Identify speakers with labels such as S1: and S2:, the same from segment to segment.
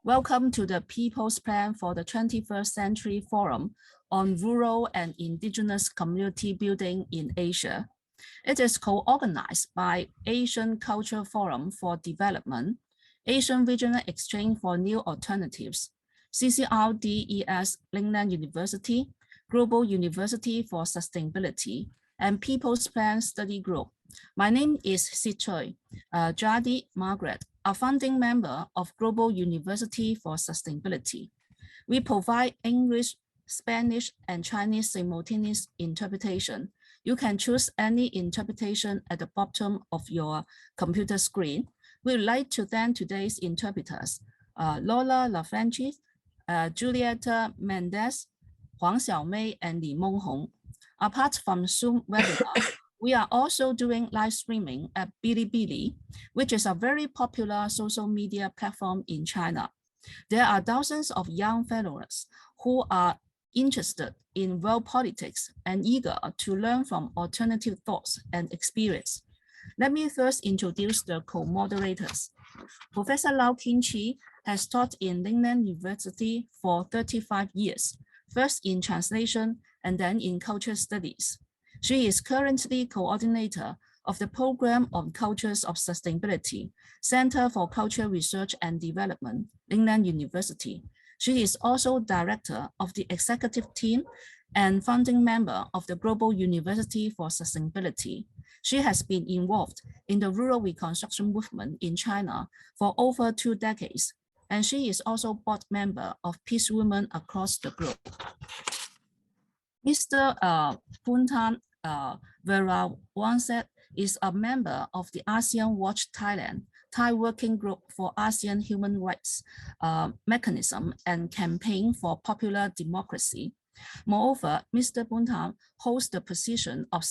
S1: Welcome to the People's Plan for the 21st Century Forum on Rural and Indigenous Community Building in Asia. It is co-organized by Asian Culture Forum for Development, Asian Regional Exchange for New Alternatives, CCRD-CS Lingnan University, Global University for Sustainability, and People's Plan Study Group. My name is Tsui, Jade, Margaret, a founding member of Global University for Sustainability. We provide English, Spanish, and Chinese simultaneous interpretation. You can choose any interpretation at the bottom of your computer screen. We would like to thank today's interpreters, Lola LaFranchi, Julieta Mendez, Huang Xiaomei, and Li Monghong. Apart from Zoom webinar, we are also doing live streaming at Bilibili, which is a very popular social media platform in China. There are thousands of young followers who are interested in world politics and eager to learn from alternative thoughts and experience. Let me first introduce the co-moderators. Professor Lau Kin Chi has taught in Lingnan University for 35 years, first in translation and then in culture studies. She is currently coordinator of the Program on Cultures of Sustainability, Center for Culture Research and Development, Lingnan University. She is also director of the executive team and founding member of the Global University for Sustainability. She has been involved in the rural reconstruction movement in China for over 2 decades, and she is also board member of Peace Women across the globe. Mr. Boonthan Verawongse is a member of the ASEAN Watch Thailand, Thai Working Group for ASEAN Human Rights Mechanism and Campaign for Popular Democracy. Moreover, Mr. Boonthan holds the position of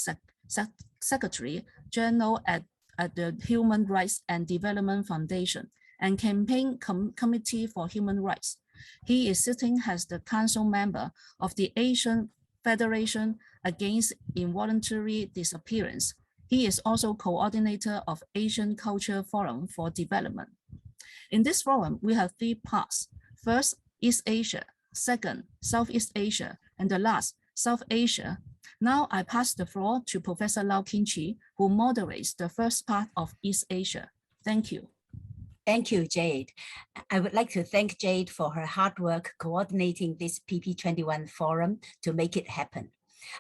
S1: Secretary General at the Human Rights and Development Foundation and Campaign Committee for Human Rights. He is sitting as the council member of the Asian Federation Against Involuntary Disappearance. He is also coordinator of Asian Culture Forum for Development. In this forum, we have 3 parts. First, East Asia. Second, Southeast Asia. And the last, South Asia. Now I pass the floor to Professor Lau Kin Chi, who moderates the first part of East Asia. Thank you.
S2: Thank you, Jade. I would like to thank Jade for her hard work coordinating this PP21 forum to make it happen.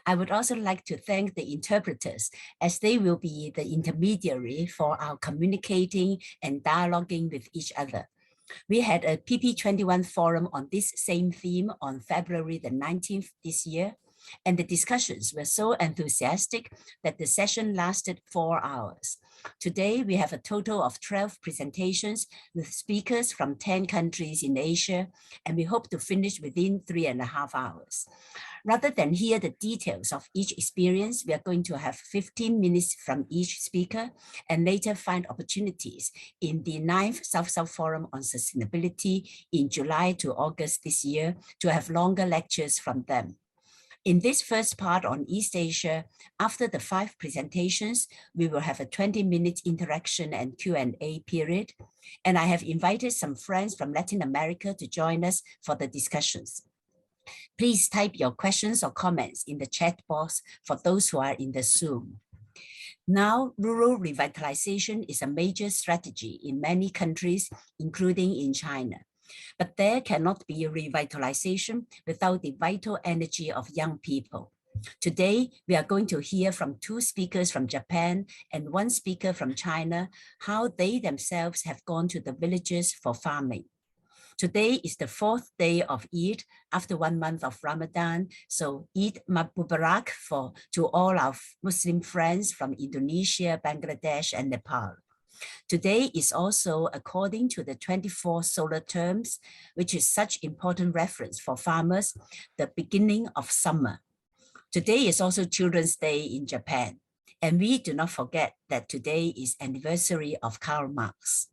S2: I would also like to thank the interpreters, as they will be the intermediary for our communicating and dialoguing with each other. We had a PP21 forum on this same theme on February the 19th this year, and the discussions were so enthusiastic that the session lasted 4 hours. Today, we have a total of 12 presentations with speakers from 10 countries in Asia, and we hope to finish within 3.5 hours. Rather than hear the details of each experience, we are going to have 15 minutes from each speaker and later find opportunities in the 9th South-South Forum on Sustainability in July to August this year to have longer lectures from them. In this first part on East Asia, after the 5 presentations, we will have a 20-minute interaction and Q&A period. And I have invited some friends from Latin America to join us for the discussions. Please type your questions or comments in the chat box for those who are in the Zoom. Now, rural revitalization is a major strategy in many countries, including in China. But there cannot be a revitalization without the vital energy of young people. Today, we are going to hear from 2 speakers from Japan and 1 speaker from China, how they themselves have gone to the villages for farming. Today is the 4th day of Eid after 1 month of Ramadan. So Eid Mubarak to all our Muslim friends from Indonesia, Bangladesh, and Nepal. Today is also according to the 24 solar terms, which is such important reference for farmers, the beginning of summer. Today is also Children's Day in Japan. And we do not forget that today is anniversary of Karl Marx.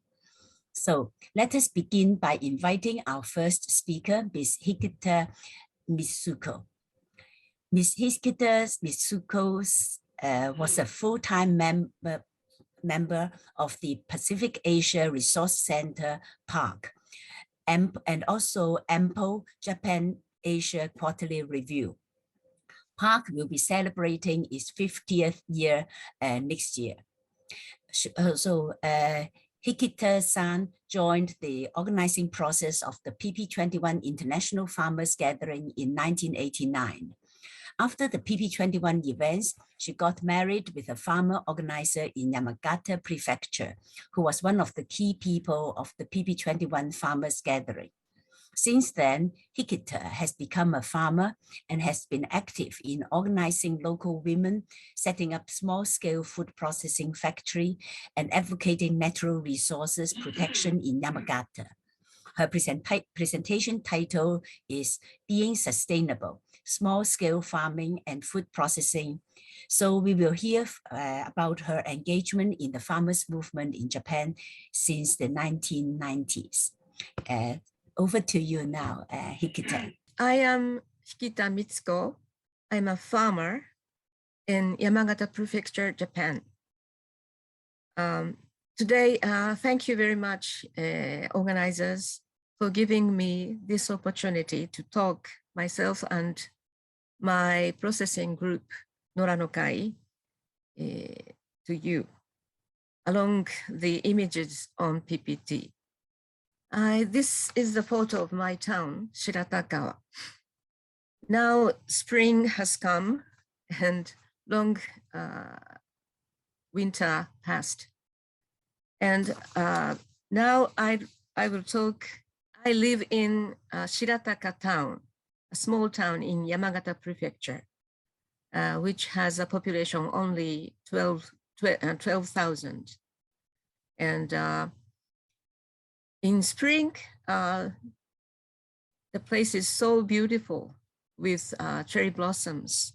S2: So let us begin by inviting our first speaker, Ms. Hikita Mitsuko. Ms. Hikita Mitsuko was a full-time member of the Pacific Asia Resource Center, PARC, and also Ample Japan Asia Quarterly Review. Park will be celebrating its 50th year next year. Hikita-san joined the organizing process of the PP21 International Farmers Gathering in 1989. After the PP21 events, she got married with a farmer organizer in Yamagata Prefecture, who was one of the key people of the PP21 Farmers Gathering. Since then, Hikita has become a farmer and has been active in organizing local women, setting up small-scale food processing factory, and advocating natural resources protection in Yamagata. Her presentation title is Being Sustainable, Small-Scale Farming and Food Processing. So we will hear about her engagement in the farmers' movement in Japan since the 1990s. Over to you now, Hikita.
S3: I am Hikita Mitsuko. I'm a farmer in Yamagata Prefecture, Japan. Today, thank you very much, organizers, for giving me this opportunity to talk myself and my processing group, Noranokai, to you, along the images on PPT. This is the photo of my town, Shiratakawa. Now spring has come and long winter passed. And now I will talk, I live in Shirataka town, a small town in Yamagata Prefecture, which has a population only 12,000. And in spring, the place is so beautiful with cherry blossoms,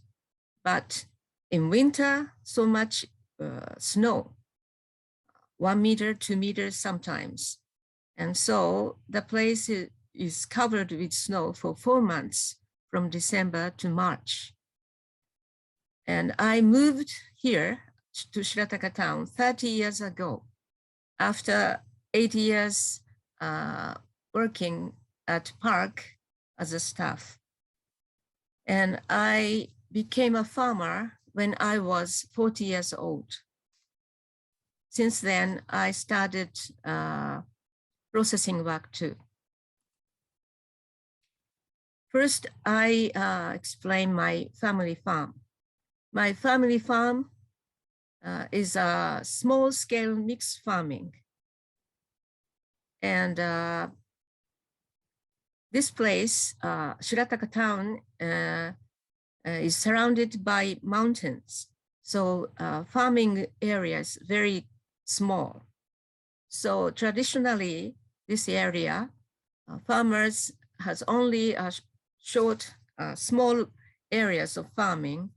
S3: but in winter, so much snow, 1 meter, 2 meters sometimes. And so the place is covered with snow for 4 months from December to March. And I moved here to Shirataka town 30 years ago, after 8 years working at park as a staff. And I became a farmer when I was 40 years old. Since then, I started processing work too. First, I explain my family farm. My family farm is a small-scale mixed farming. And this place, Shirataka town, is surrounded by mountains. So farming area is very small. So traditionally, this area, farmers has only short, small areas of farming.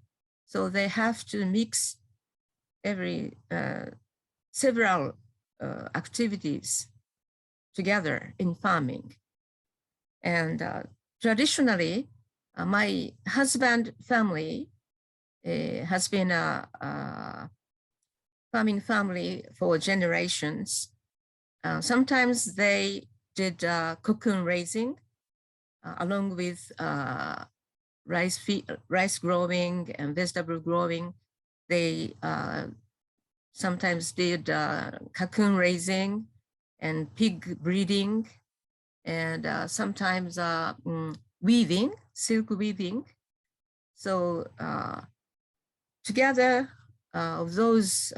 S3: So they have to mix several activities together in farming. And traditionally, my husband family has been a farming family for generations. Sometimes they did cocoon raising along with rice growing and vegetable growing. They sometimes did cocoon raising and pig breeding, and sometimes weaving, silk weaving. So together of those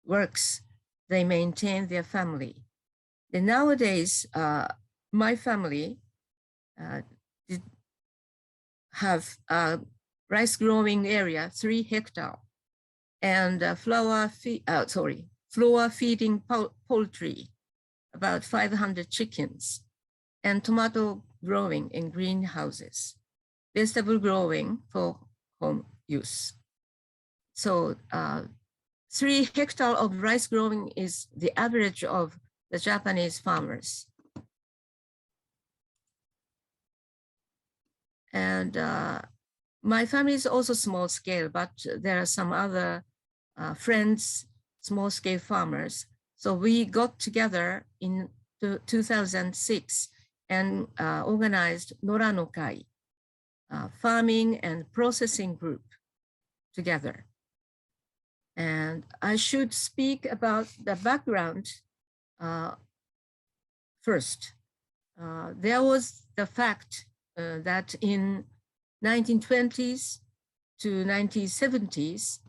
S3: works, they maintain their family. And nowadays, my family did have a rice growing area, 3 hectares, and flour feeding poultry, about 500 chickens, and tomato growing in greenhouses, vegetable growing for home use. So 3 hectares of rice growing is the average of the Japanese farmers. And my family is also small scale, but there are some other friends, small scale farmers. So we got together in 2006 and organized Noranokai, farming and processing group together. And I should speak about the background first. There was the fact that in 1920s to 1970s,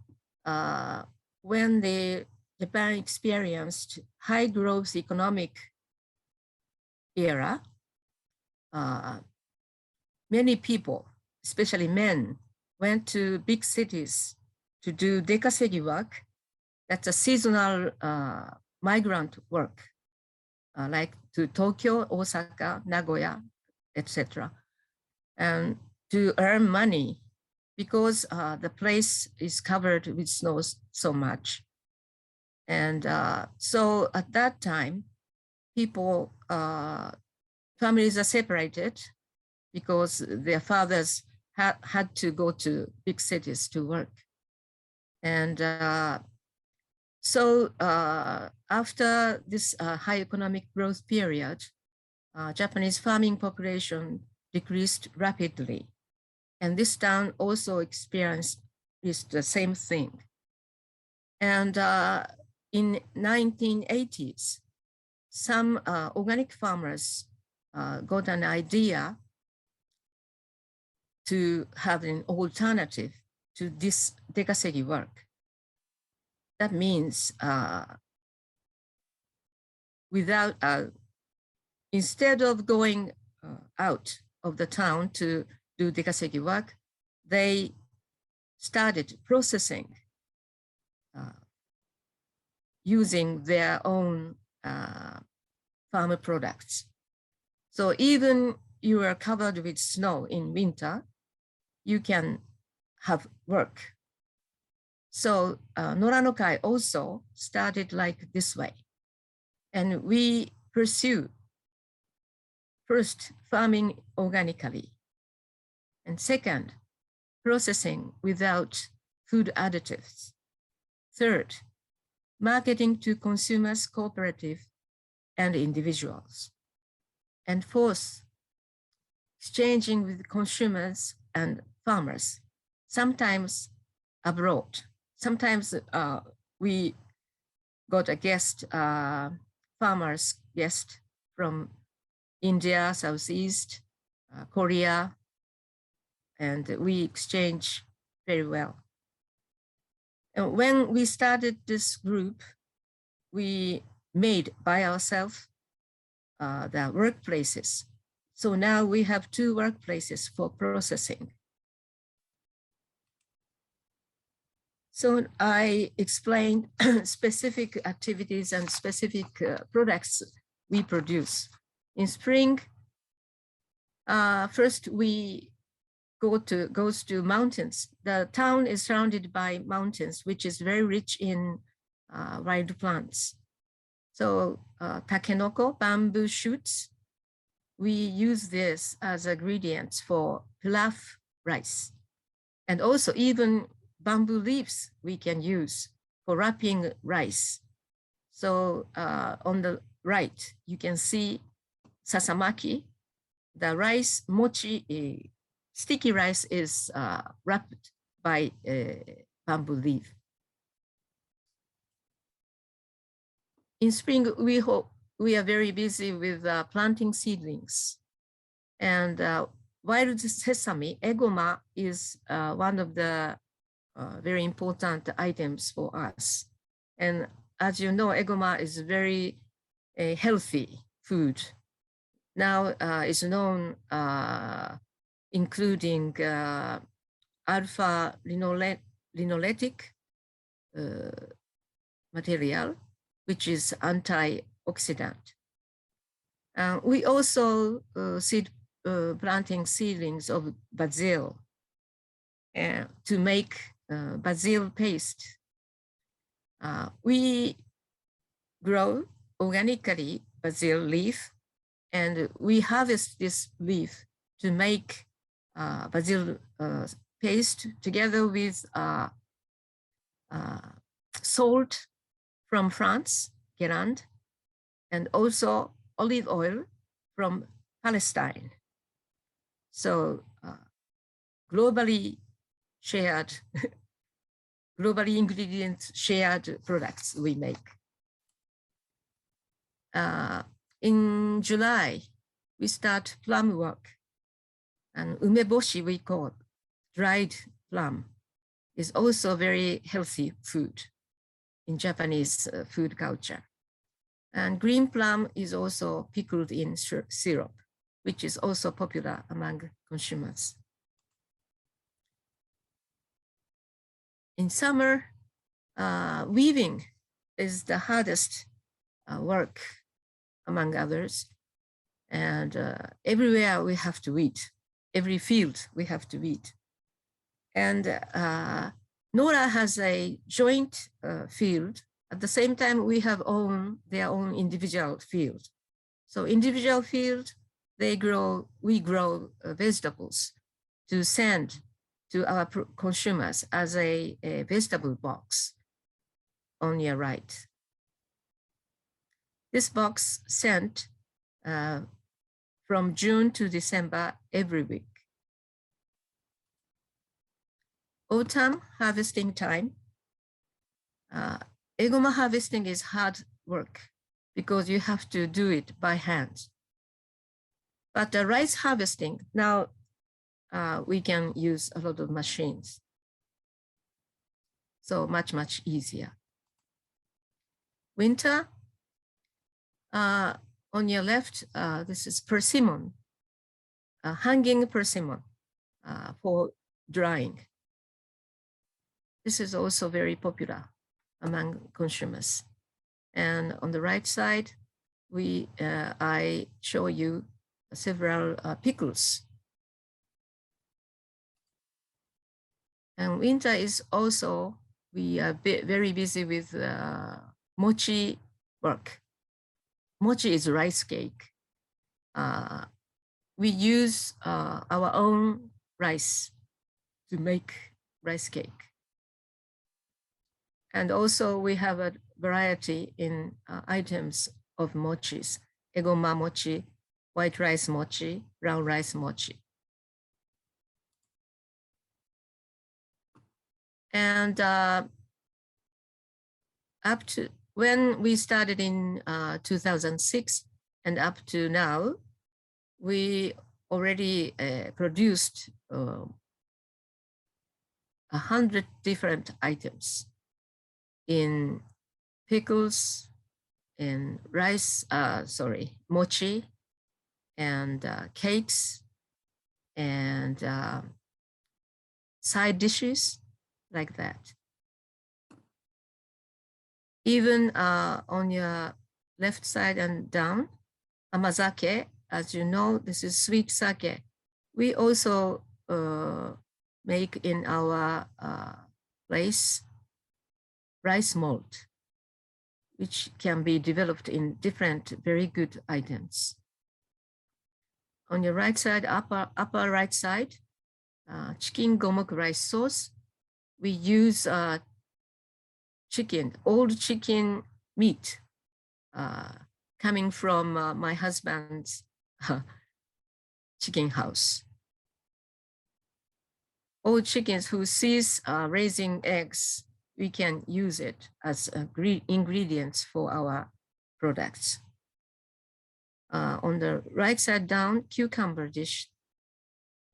S3: when Japan experienced high growth economic era, many people, especially men, went to big cities to do dekasegi work. That's a seasonal migrant work, like to Tokyo, Osaka, Nagoya, etc. And to earn money because the place is covered with snow so much. And so at that time, people, families are separated because their fathers had to go to big cities to work. And so after this high economic growth period, Japanese farming population decreased rapidly. And this town also experienced the same thing. And in 1980s, some organic farmers got an idea to have an alternative to this dekasegi work. That means instead of going out of the town to do dekasegi work, they started processing using their own farmer products. So even you are covered with snow in winter, you can have work. So Noranokai also started like this way. And we pursue first farming organically. And second, processing without food additives. Third, marketing to consumers, cooperative, and individuals. And fourth, exchanging with consumers and farmers, sometimes abroad. Sometimes we got a guest, farmers guest from India, Southeast, Korea, and we exchange very well. And when we started this group, we made by ourselves the workplaces. So now we have 2 workplaces for processing. So I explained specific activities and specific products we produce. In spring, first we goes to mountains. The town is surrounded by mountains, which is very rich in wild plants. So takenoko, bamboo shoots, we use this as ingredients for pilaf rice. And also even bamboo leaves we can use for wrapping rice. So on the right, you can see sasamaki, the rice, mochi, sticky rice is wrapped by bamboo leaf. In spring, we are very busy with planting seedlings. And wild sesame, egoma, is one of the very important items for us. And as you know, egoma is very healthy food. Now it's known including alpha linoleic material, which is antioxidant. We also planting seedlings of basil to make basil paste. We grow organically basil leaf, and we harvest this leaf to make basil paste together with salt from France, Guérande, and also olive oil from Palestine. So globally shared, globally ingredient shared products we make. In July, we start plum work, and umeboshi we call dried plum is also very healthy food in Japanese food culture. And green plum is also pickled in syrup, which is also popular among consumers. In summer, weaving is the hardest work among others. And everywhere we have to weed, every field we have to weed. And NORA has a joint field. At the same time, we have their own individual field. So individual field, we grow vegetables to send to our consumers as a vegetable box on your right. This box sent from June to December every week. Autumn harvesting time. Egoma harvesting is hard work because you have to do it by hand. But the rice harvesting, now we can use a lot of machines. So much, much easier. Winter, on your left, this is persimmon, hanging persimmon for drying. This is also very popular among consumers. And on the right side, I show you several pickles. And winter is also, we are very busy with mochi work. Mochi is rice cake. We use our own rice to make rice cake. And also we have a variety in items of mochis, egoma mochi, white rice mochi, brown rice mochi. And up to when we started in 2006 and up to now, we already produced 100 different items in pickles, in rice, mochi, and cakes, and side dishes like that. Even on your left side and down, amazake, as you know, this is sweet sake. We also make in our place rice malt, which can be developed in different very good items. On your right side, upper right side, chicken gomok rice sauce. We use old chicken meat coming from my husband's chicken house. Old chickens who cease raising eggs, we can use it as ingredients for our products. On the right side down, cucumber dish.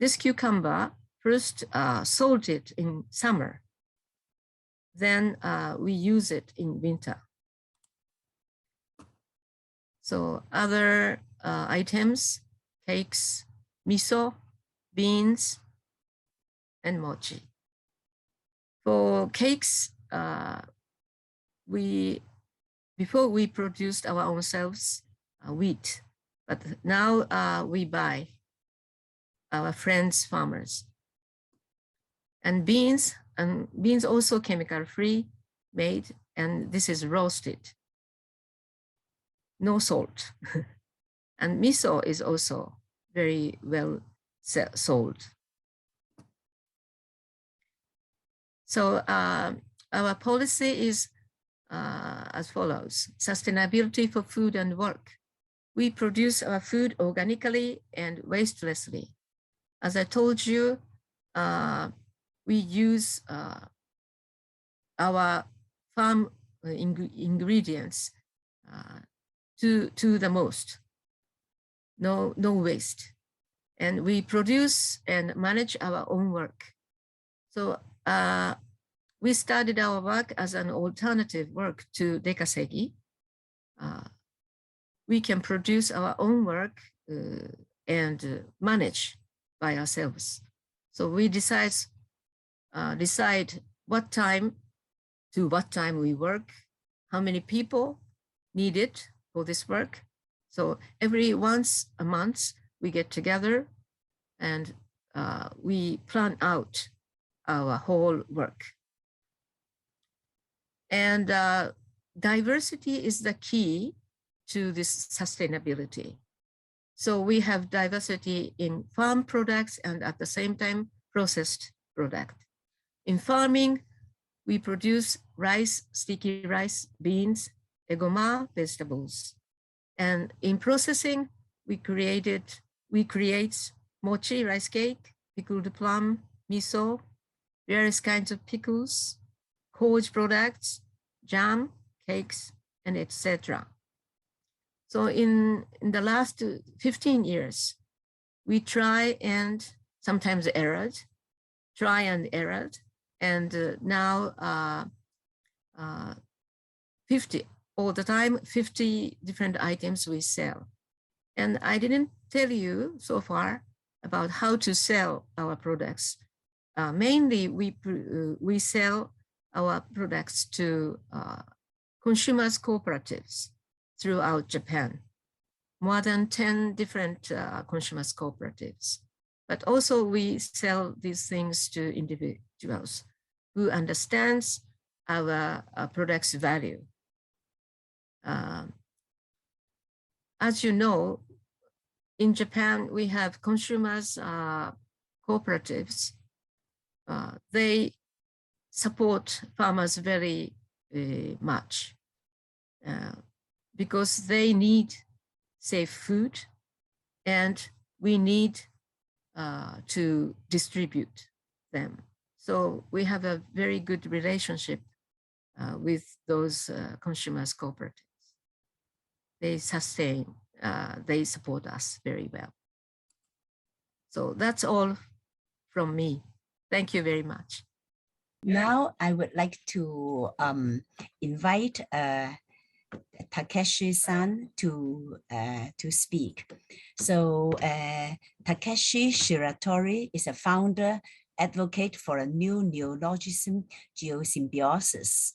S3: This cucumber first salted in summer. Then we use it in winter. So other items, cakes, miso, beans, and mochi. For cakes, before we produced our own selves wheat, but now we buy our friends' farmers. And beans also chemical free made, and this is roasted, no salt. And miso is also very well sold. So our policy is as follows: sustainability for food and work. We produce our food organically and wastelessly. As I told you, we use our farm ingredients to the most. No waste. And we produce and manage our own work. So we started our work as an alternative work to dekasegi. We can produce our own work and manage by ourselves. So we decide what time we work, how many people needed for this work. So every once a month, we get together and we plan out our whole work. And diversity is the key to this sustainability. So we have diversity in farm products and at the same time processed product. In farming, we produce rice, sticky rice, beans, egoma, vegetables. And in processing, we create mochi, rice cake, pickled plum, miso, various kinds of pickles, cold products, jam, cakes, and etc. So in the last 15 years, we try and sometimes errored, and now 50 all the time, 50 different items we sell. And I didn't tell you so far about how to sell our products. Mainly, we sell our products to consumers cooperatives throughout Japan, more than 10 different consumers cooperatives. But also we sell these things to individuals who understands our product's value. As you know, in Japan, we have consumers cooperatives. They support farmers very much because they need safe food and we need to distribute them. So we have a very good relationship with those consumers cooperatives. They support us very well. So that's all from me. Thank you very much.
S2: Now I would like to invite Takeshi-san to speak. So Takeshi Shiratori is a founder, advocate for a new neologism, geosymbiosis,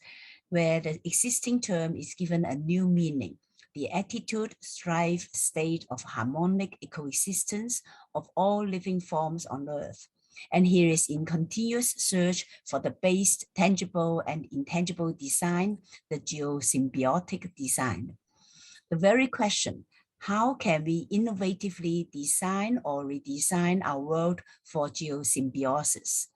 S2: where the existing term is given a new meaning: the attitude, strive, state of harmonic coexistence of all living forms on Earth. And he is in continuous search for the base, tangible and intangible design, the geosymbiotic design. The very question, how can we innovatively design or redesign our world for geosymbiosis,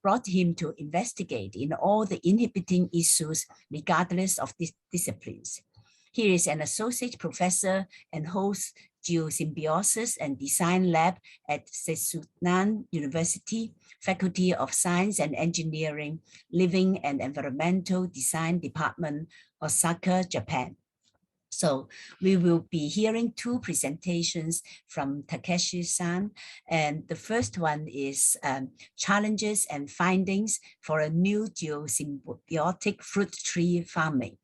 S2: brought him to investigate in all the inhibiting issues regardless of disciplines. He is an associate professor and hosts Geosymbiosis and Design Lab at Seisunan University, Faculty of Science and Engineering, Living and Environmental Design Department, Osaka, Japan. So we will be hearing two presentations from Takeshi-san. And the first one is challenges and findings for a new geosymbiotic fruit tree farming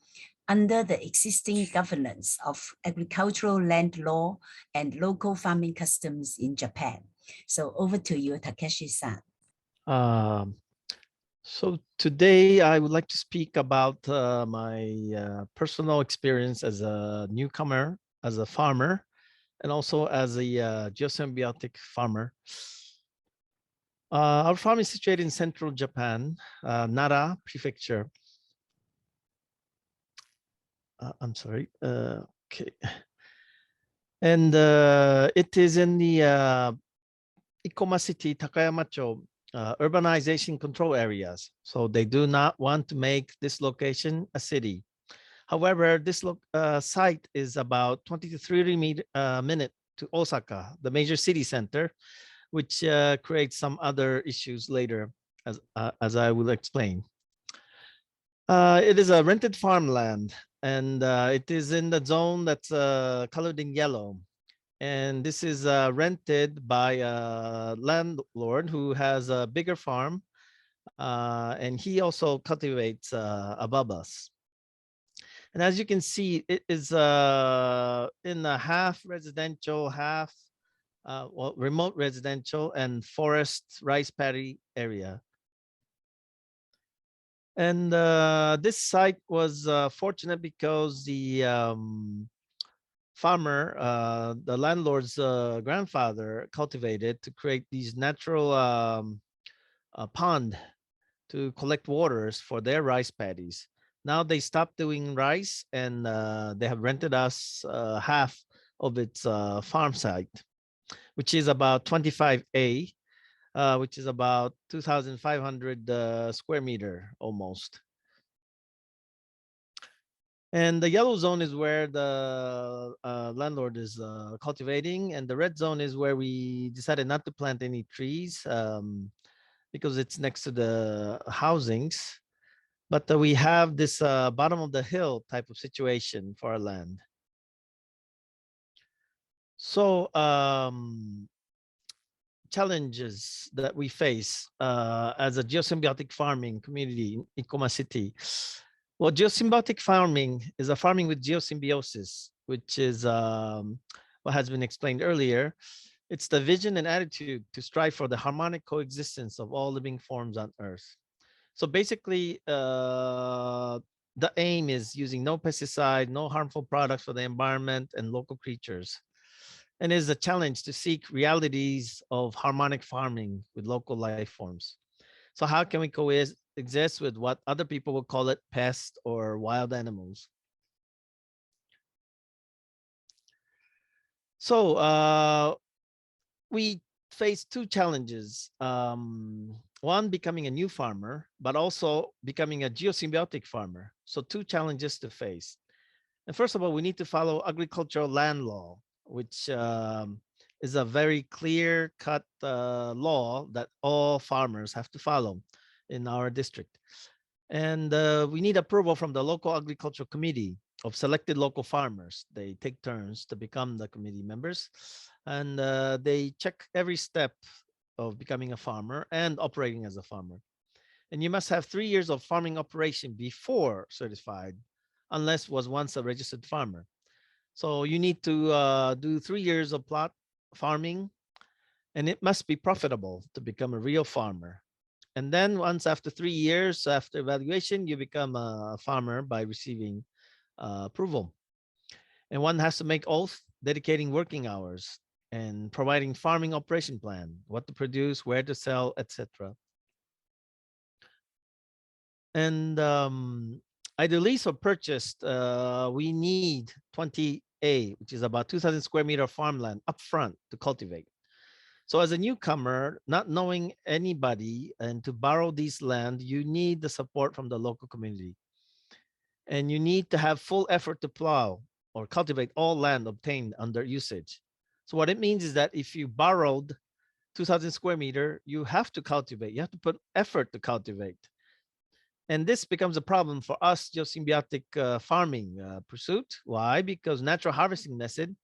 S2: under the existing governance of agricultural land law and local farming customs in Japan. So over to you, Takeshi-san.
S4: So today I would like to speak about my personal experience as a newcomer, as a farmer, and also as a geosymbiotic farmer. Our farm is situated in central Japan, Nara Prefecture. I'm sorry. Okay. And it is in the Ikoma City, Takayama-cho, urbanization control areas. So they do not want to make this location a city. However, this site is about 20 to 30 minutes to Osaka, the major city center, which creates some other issues later, as I will explain. It is a rented farmland, and it is in the zone that's colored in yellow. And this is rented by a landlord who has a bigger farm, and he also cultivates above us. And as you can see, it is in a half residential, half well, remote residential and forest rice paddy area. And this site was fortunate because the farmer, the landlord's grandfather, cultivated to create these natural pond to collect waters for their rice paddies. Now they stopped doing rice, and they have rented us half of its farm site, which is about 25A, which is about 2,500 square meter almost. And the yellow zone is where the landlord is cultivating, and the red zone is where we decided not to plant any trees because it's next to the housings. But we have this bottom of the hill type of situation for our land. So challenges that we face as a geosymbiotic farming community in Ikoma City. Well, geosymbiotic farming is a farming with geosymbiosis, which is what has been explained earlier. It's the vision and attitude to strive for the harmonic coexistence of all living forms on Earth. So basically, the aim is using no pesticide, no harmful products for the environment and local creatures. And it is a challenge to seek realities of harmonic farming with local life forms. So how can we coexist with what other people will call it pests or wild animals? So we face two challenges. One, becoming a new farmer, but also becoming a geosymbiotic farmer. So two challenges to face. And first of all, we need to follow agricultural land law, which is a very clear-cut law that all farmers have to follow in our district. And we need approval from the local agricultural committee of selected local farmers. They take turns to become the committee members, and they check every step of becoming a farmer and operating as a farmer. And you must have 3 years of farming operation before certified, unless was once a registered farmer. So you need to do 3 years of plot farming, and it must be profitable to become a real farmer. And then once after 3 years after evaluation, you become a farmer by receiving approval. And one has to make oath dedicating working hours and providing farming operation plan, what to produce, where to sell, etc. And either lease or purchased, we need 20A, which is about 2,000 square meter farmland upfront to cultivate. So as a newcomer, not knowing anybody and to borrow these land, you need the support from the local community. And you need to have full effort to plow or cultivate all land obtained under usage. So what it means is that if you borrowed 2,000 square meter, you have to cultivate. You have to put effort to cultivate. And this becomes a problem for us geosymbiotic farming pursuit. Why? Because natural harvesting method,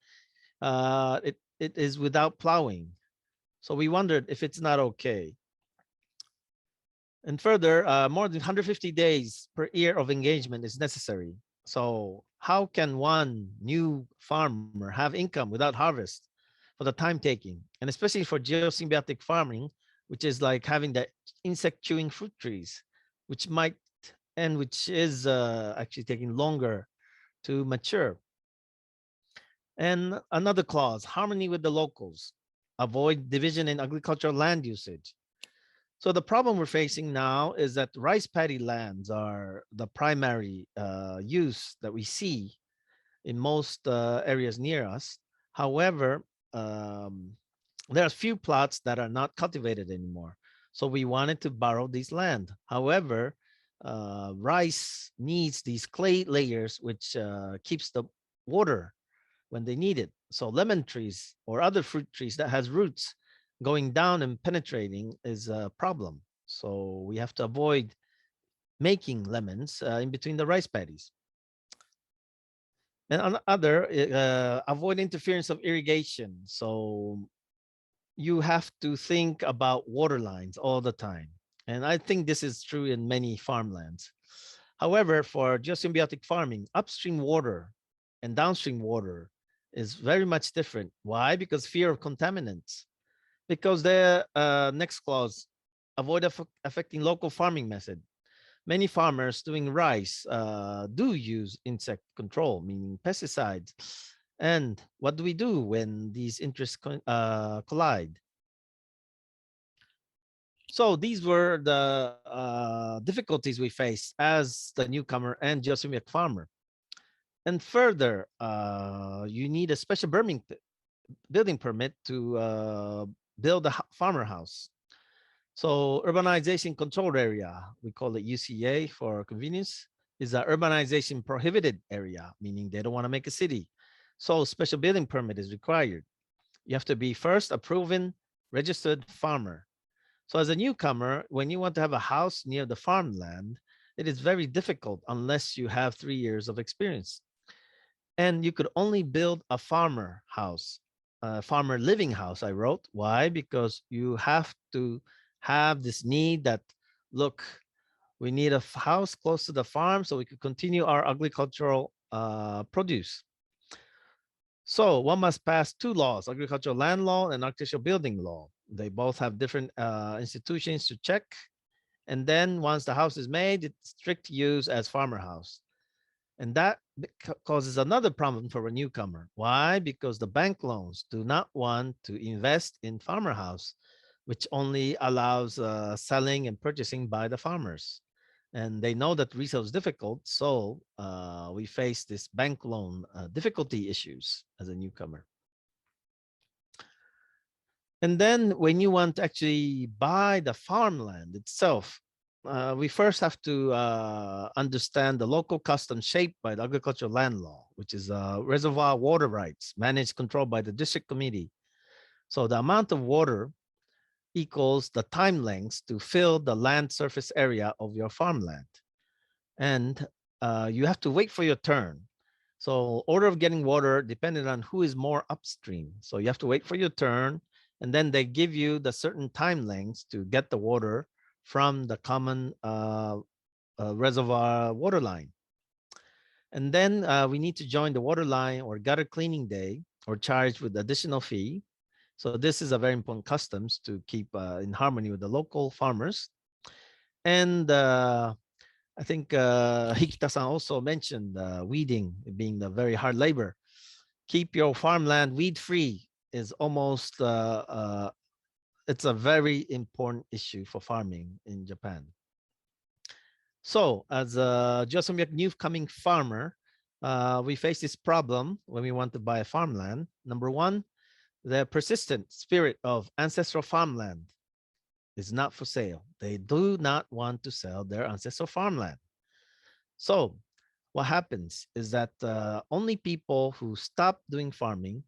S4: it is without plowing. So we wondered if it's not okay. And further, more than 150 days per year of engagement is necessary. So how can one new farmer have income without harvest for the time taking? And especially for geosymbiotic farming, which is like having the insect chewing fruit trees, which might and which is actually taking longer to mature. And another clause, harmony with the locals, avoid division in agricultural land usage. So the problem we're facing now is that rice paddy lands are the primary use that we see in most areas near us. However, there are few plots that are not cultivated anymore. So we wanted to borrow this land. However, rice needs these clay layers, which keeps the water when they need it. So lemon trees or other fruit trees that has roots going down and penetrating is a problem. So we have to avoid making lemons in between the rice paddies. And on other, avoid interference of irrigation. So you have to think about water lines all the time. And I think this is true in many farmlands. However, for geosymbiotic farming, upstream water and downstream water is very much different. Why? Because fear of contaminants. Because the next clause, avoid affecting local farming method. Many farmers doing rice do use insect control, meaning pesticides. And what do we do when these interests collide? So these were the difficulties we faced as the newcomer and geosymbiotic farmer. And further, you need a special building permit to build a farmer house. So urbanization controlled area, we call it UCA for convenience, is an urbanization prohibited area, meaning they don't want to make a city. So special building permit is required. You have to be first a proven registered farmer. So as a newcomer, when you want to have a house near the farmland, it is very difficult unless you have 3 years of experience. And you could only build a farmer house, a farmer living house, I wrote. Why? Because you have to have this need that, look, we need a house close to the farm so we could continue our agricultural produce. So one must pass 2 laws, agricultural land law and architectural building law. They both have different institutions to check. And then once the house is made, it's strict use as farmer house. And that causes another problem for a newcomer. Why? Because the bank loans do not want to invest in farmer house, which only allows selling and purchasing by the farmers. And they know that resale is difficult, so we face this bank loan difficulty issues as a newcomer. And then when you want to actually buy the farmland itself, we first have to understand the local custom shaped by the agricultural land law, which is reservoir water rights managed, controlled by the district committee. So the amount of water equals the time lengths to fill the land surface area of your farmland. And you have to wait for your turn. So order of getting water depended on who is more upstream. So you have to wait for your turn, and then they give you the certain time lengths to get the water from the common reservoir water line. And then we need to join the water line or gutter cleaning day or charged with additional fee. So this is a very important customs to keep in harmony with the local farmers. And I think Hikita-san also mentioned weeding being the very hard labor. Keep your farmland weed-free is almost, it's a very important issue for farming in Japan. So as a geosymbiotic newcoming farmer, we face this problem when we want to buy a farmland. Number one, the persistent spirit of ancestral farmland is not for sale. They do not want to sell their ancestral farmland. So what happens is that only people who stop doing farming,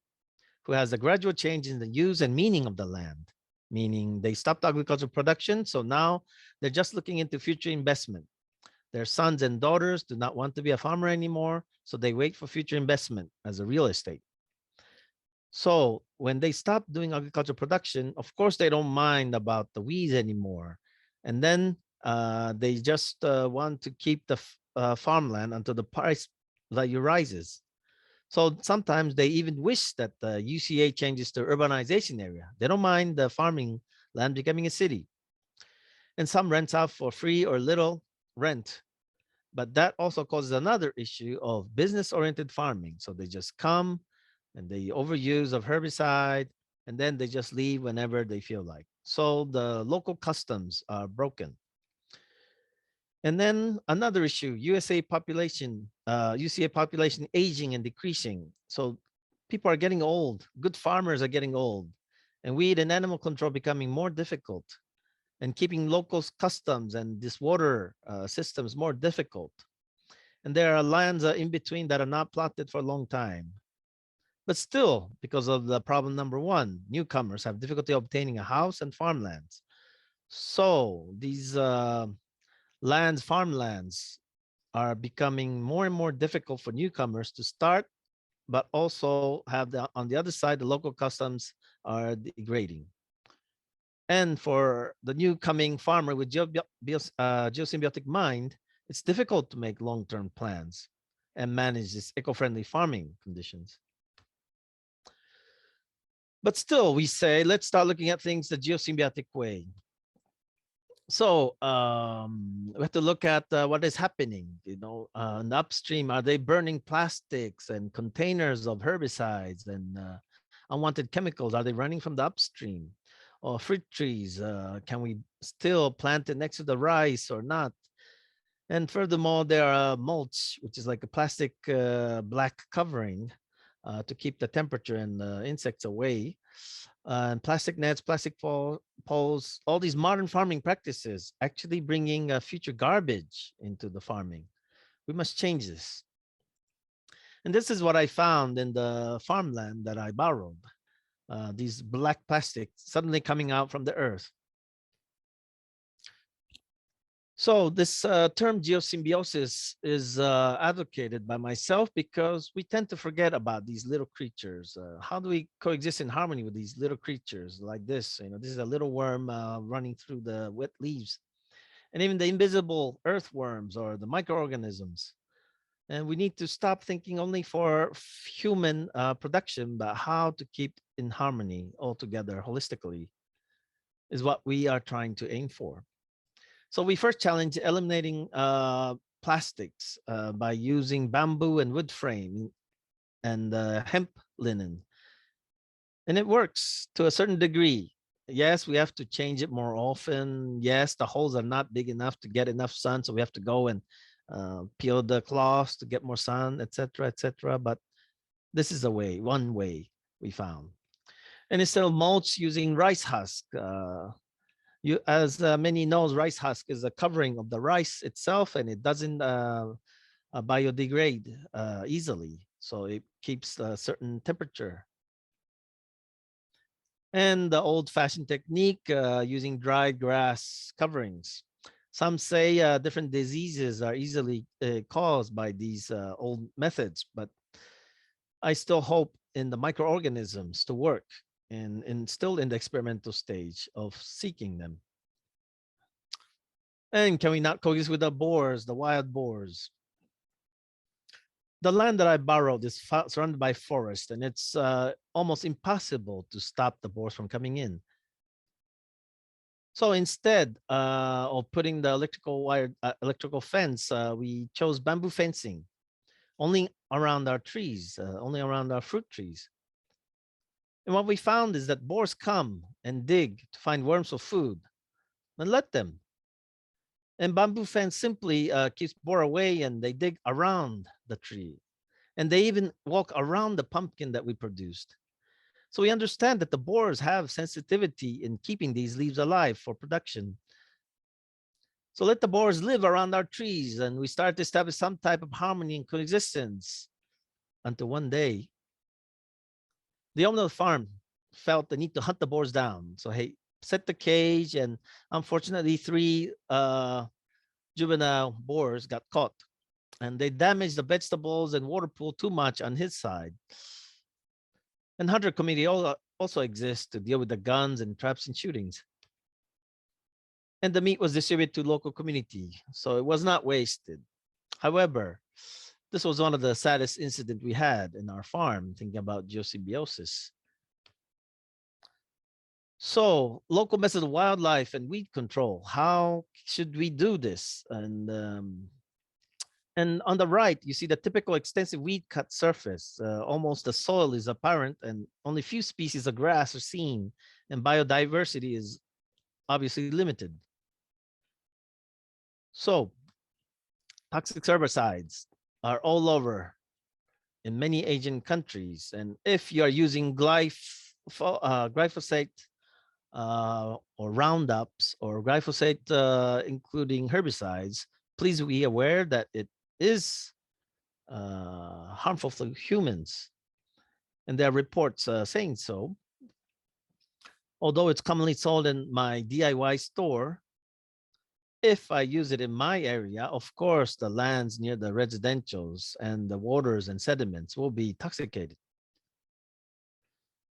S4: who has a gradual change in the use and meaning of the land, meaning they stopped agricultural production, so now they're just looking into future investment. Their sons and daughters do not want to be a farmer anymore, so they wait for future investment as a real estate. So when they stop doing agricultural production, of course, they don't mind about the weeds anymore. And then they just want to keep the farmland until the price value rises. So sometimes they even wish that the UCA changes to urbanization area. They don't mind the farming land becoming a city. And some rents out for free or little rent. But that also causes another issue of business-oriented farming. So they just come and they overuse of herbicide, and then they just leave whenever they feel like. So the local customs are broken. And then another issue, UCA population aging and decreasing. So people are getting old, good farmers are getting old, and weed and animal control becoming more difficult. and keeping local customs and this water systems more difficult. And there are lands in between that are not plotted for a long time. But still, because of the problem number one, newcomers have difficulty obtaining a house and farmlands. So these farmlands, are becoming more and more difficult for newcomers to start, but also have on the other side, the local customs are degrading. And for the new coming farmer with geosymbiotic mind, it's difficult to make long-term plans and manage this eco-friendly farming conditions. But still, we say, let's start looking at things the geosymbiotic way. So we have to look at what is happening, in the upstream. Are they burning plastics and containers of herbicides and unwanted chemicals? Are they running from the upstream? Or fruit trees, can we still plant it next to the rice or not? And furthermore, there are mulch, which is like a plastic black covering to keep the temperature and insects away. And plastic nets, plastic poles, all these modern farming practices actually bringing future garbage into the farming. We must change this. And this is what I found in the farmland that I borrowed. These black plastics suddenly coming out from the earth. So this term geosymbiosis is advocated by myself because we tend to forget about these little creatures. How do we coexist in harmony with these little creatures like this? This is a little worm running through the wet leaves, and even the invisible earthworms or the microorganisms. And we need to stop thinking only for human production, but how to keep in harmony altogether, holistically, is what we are trying to aim for. So we first challenge eliminating plastics by using bamboo and wood frame and hemp linen. And it works to a certain degree. Yes, we have to change it more often. Yes, the holes are not big enough to get enough sun, so we have to go and peel the cloths to get more sun, etc., etc. But this is a way, one way we found. And instead of mulch, using rice husk. As many knows, rice husk is a covering of the rice itself, and it doesn't biodegrade easily. So it keeps a certain temperature. And the old-fashioned technique using dried grass coverings. Some say different diseases are easily caused by these old methods, but I still hope in the microorganisms to work and still in the experimental stage of seeking them. And can we not coexist with the boars, the wild boars? The land that I borrowed is surrounded by forest, and it's almost impossible to stop the boars from coming in. So instead of putting the electrical fence, we chose bamboo fencing, only around our trees, only around our fruit trees. And what we found is that boars come and dig to find worms for food, and let them. And bamboo fence simply keeps boar away, and they dig around the tree. And they even walk around the pumpkin that we produced. So we understand that the boars have sensitivity in keeping these leaves alive for production. So let the boars live around our trees, and we start to establish some type of harmony and coexistence until one day, the owner of the farm felt the need to hunt the boars down. So he set the cage, and unfortunately 3 juvenile boars got caught, and they damaged the vegetables and water pool too much on his side. And hunter committee also exists to deal with the guns and traps and shootings. And the meat was distributed to local community, so it was not wasted. However, this was one of the saddest incidents we had in our farm, thinking about geosymbiosis. So local methods of wildlife and weed control, how should we do this? And on the right, you see the typical extensive weed cut surface. Almost the soil is apparent, and only few species of grass are seen, and biodiversity is obviously limited. So toxic herbicides are all over in many Asian countries. And if you are using glyphosate or Roundups or glyphosate, including herbicides, please be aware that it is harmful to humans. And there are reports saying so. Although it's commonly sold in my DIY store, if I use it in my area, of course, the lands near the residentials and the waters and sediments will be intoxicated.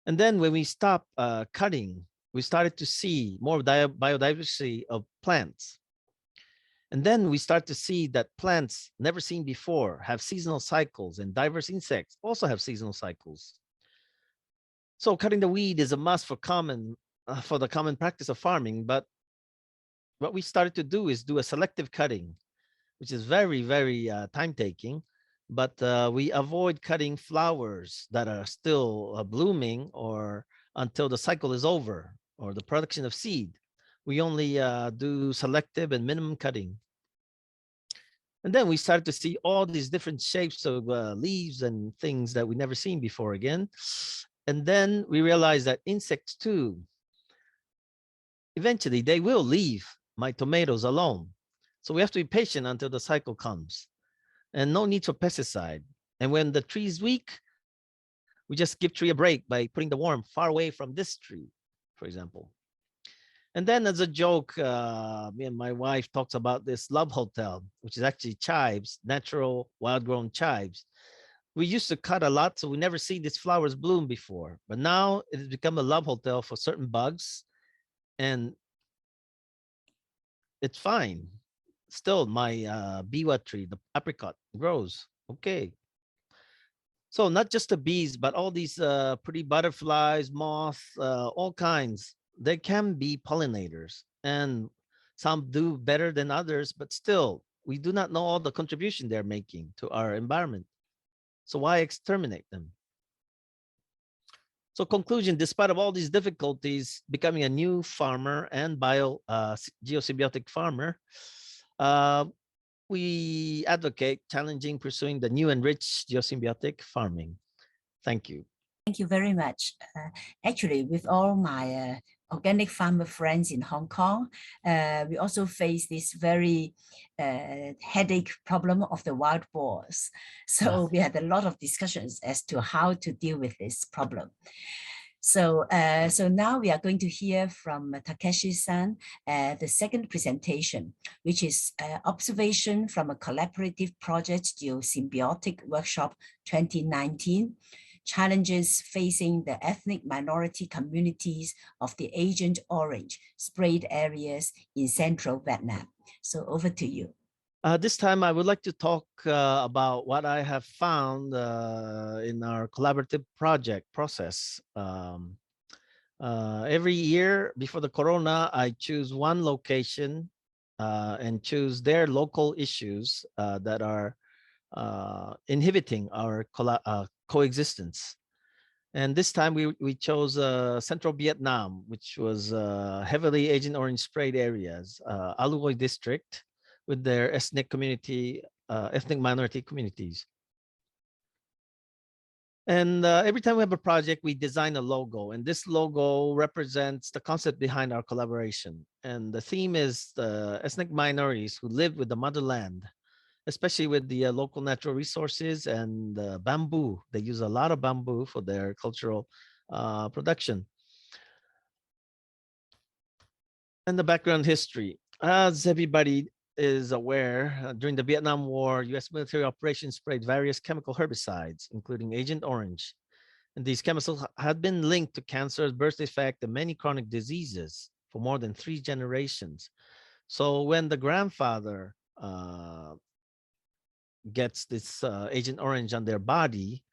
S4: And then when we stopped cutting, we started to see more biodiversity of plants. And then we start to see that plants never seen before have seasonal cycles, and diverse insects also have seasonal cycles. So cutting the weed is a must for the common practice of farming. But what we started to do is do a selective cutting, which is very, very time-taking. But we avoid cutting flowers that are still blooming or until the cycle is over or the production of seed. We only do selective and minimum cutting. And then we started to see all these different shapes of leaves and things that we never seen before again. And then we realized that insects too, eventually they will leave my tomatoes alone. So we have to be patient until the cycle comes, and no need for pesticide. And when the tree is weak, we just give tree a break by putting the worm far away from this tree, for example. And then as a joke, me and my wife talks about this love hotel, which is actually chives, natural wild-grown chives. We used to cut a lot, so we never see these flowers bloom before. But now it has become a love hotel for certain bugs, and it's fine. Still, my biwa tree, the apricot, grows. Okay. So not just the bees, but all these pretty butterflies, moths, all kinds. They can be pollinators, and some do better than others, but still, we do not know all the contribution they're making to our environment. So why exterminate them? So conclusion, despite of all these difficulties, becoming a new farmer and geosymbiotic farmer, we advocate challenging pursuing the new and rich geosymbiotic farming. Thank you.
S2: Thank you very much. Actually, with all my organic farmer friends in Hong Kong, we also face this very headache problem of the wild boars. So we had a lot of discussions as to how to deal with this problem. So, so now we are going to hear from Takeshi-san, the second presentation, which is observation from a collaborative project, Geosymbiotic Workshop 2019, challenges facing the ethnic minority communities of the Agent Orange sprayed areas in central Vietnam. So over to you.
S4: This time I would like to talk about what I have found in our collaborative project process. Every year before the corona, I choose one location and choose their local issues that are inhibiting our coexistence. And this time we chose central Vietnam, which was heavily Agent Orange sprayed areas, Aloi district, with their ethnic community, ethnic minority communities. And every time we have a project, we design a logo, and this logo represents the concept behind our collaboration. And the theme is the ethnic minorities who live with the motherland, especially with the local natural resources and bamboo. They use a lot of bamboo for their cultural production. And the background history. As everybody is aware, during the Vietnam War, U.S. military operations sprayed various chemical herbicides, including Agent Orange. And these chemicals had been linked to cancer, birth defect, and many chronic diseases for more than 3 generations. So when the grandfather gets this Agent Orange on their body,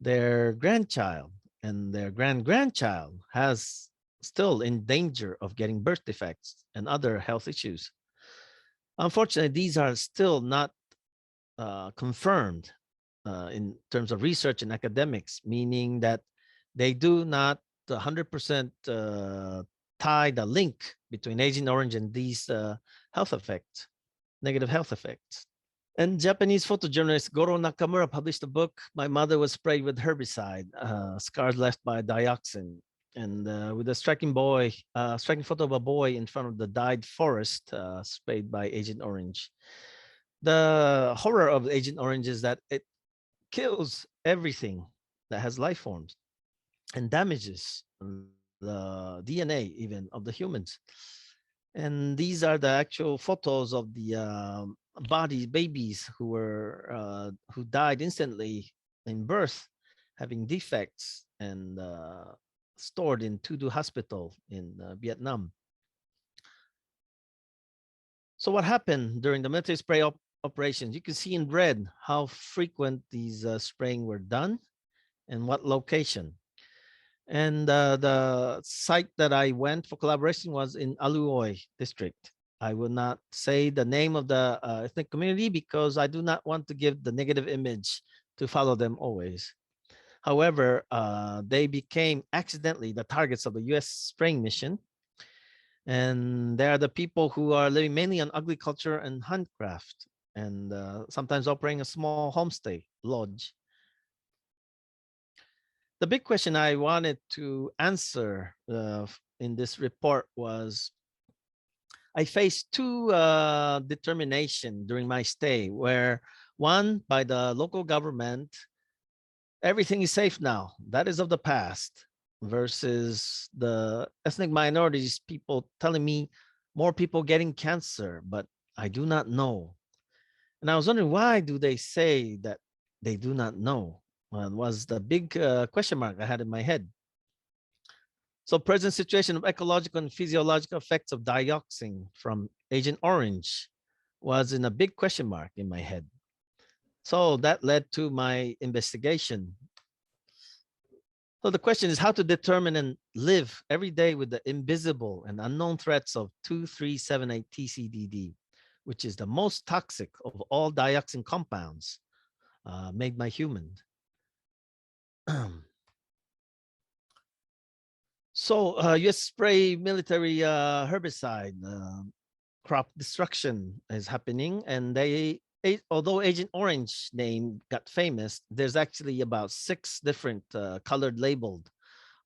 S4: their grandchild and their grandchild has still in danger of getting birth defects and other health issues. Unfortunately, these are still not confirmed in terms of research and academics, meaning that they do not 100% tie the link between Agent Orange and these health effects, negative health effects. And Japanese photojournalist Goro Nakamura published a book, My Mother Was Sprayed with Herbicide, Scars Left by Dioxin. and with a striking photo of a boy in front of the dyed forest sprayed by Agent Orange. The horror of Agent Orange is that it kills everything that has life forms and damages the DNA even of the humans. And these are the actual photos of the babies who died instantly in birth, having defects, and stored in Tudu Hospital in Vietnam. So what happened during the military spray operations? You can see in red how frequent these spraying were done and what location. And the site that I went for collaboration was in Aluoy district. I will not say the name of the ethnic community because I do not want to give the negative image to follow them always. However, they became accidentally the targets of the US spraying mission. And they are the people who are living mainly on agriculture and handcraft, and sometimes operating a small homestay lodge. The big question I wanted to answer in this report was, I faced two determination during my stay, where one by the local government, everything is safe now, that is of the past, versus the ethnic minorities people telling me more people getting cancer, but I do not know. And I was wondering, why do they say that they do not know? Well, was the big question mark I had in my head. So present situation of ecological and physiological effects of dioxin from Agent Orange was in a big question mark in my head. So that led to my investigation. So the question is how to determine and live every day with the invisible and unknown threats of 2378 TCDD, which is the most toxic of all dioxin compounds made by humans. So US spray military herbicide crop destruction is happening, and although Agent Orange name got famous, there's actually about 6 different colored labeled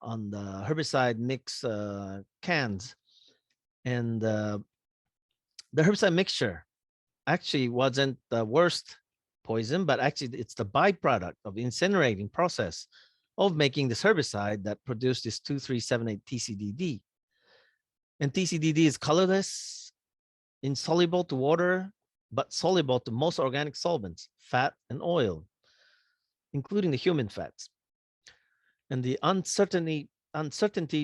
S4: on the herbicide mix cans. And the herbicide mixture actually wasn't the worst poison, but actually it's the byproduct of incinerating process of making this herbicide that produced this 2378 TCDD. And TCDD is colorless, insoluble to water, but soluble to most organic solvents, fat and oil, including the human fats. And the uncertainty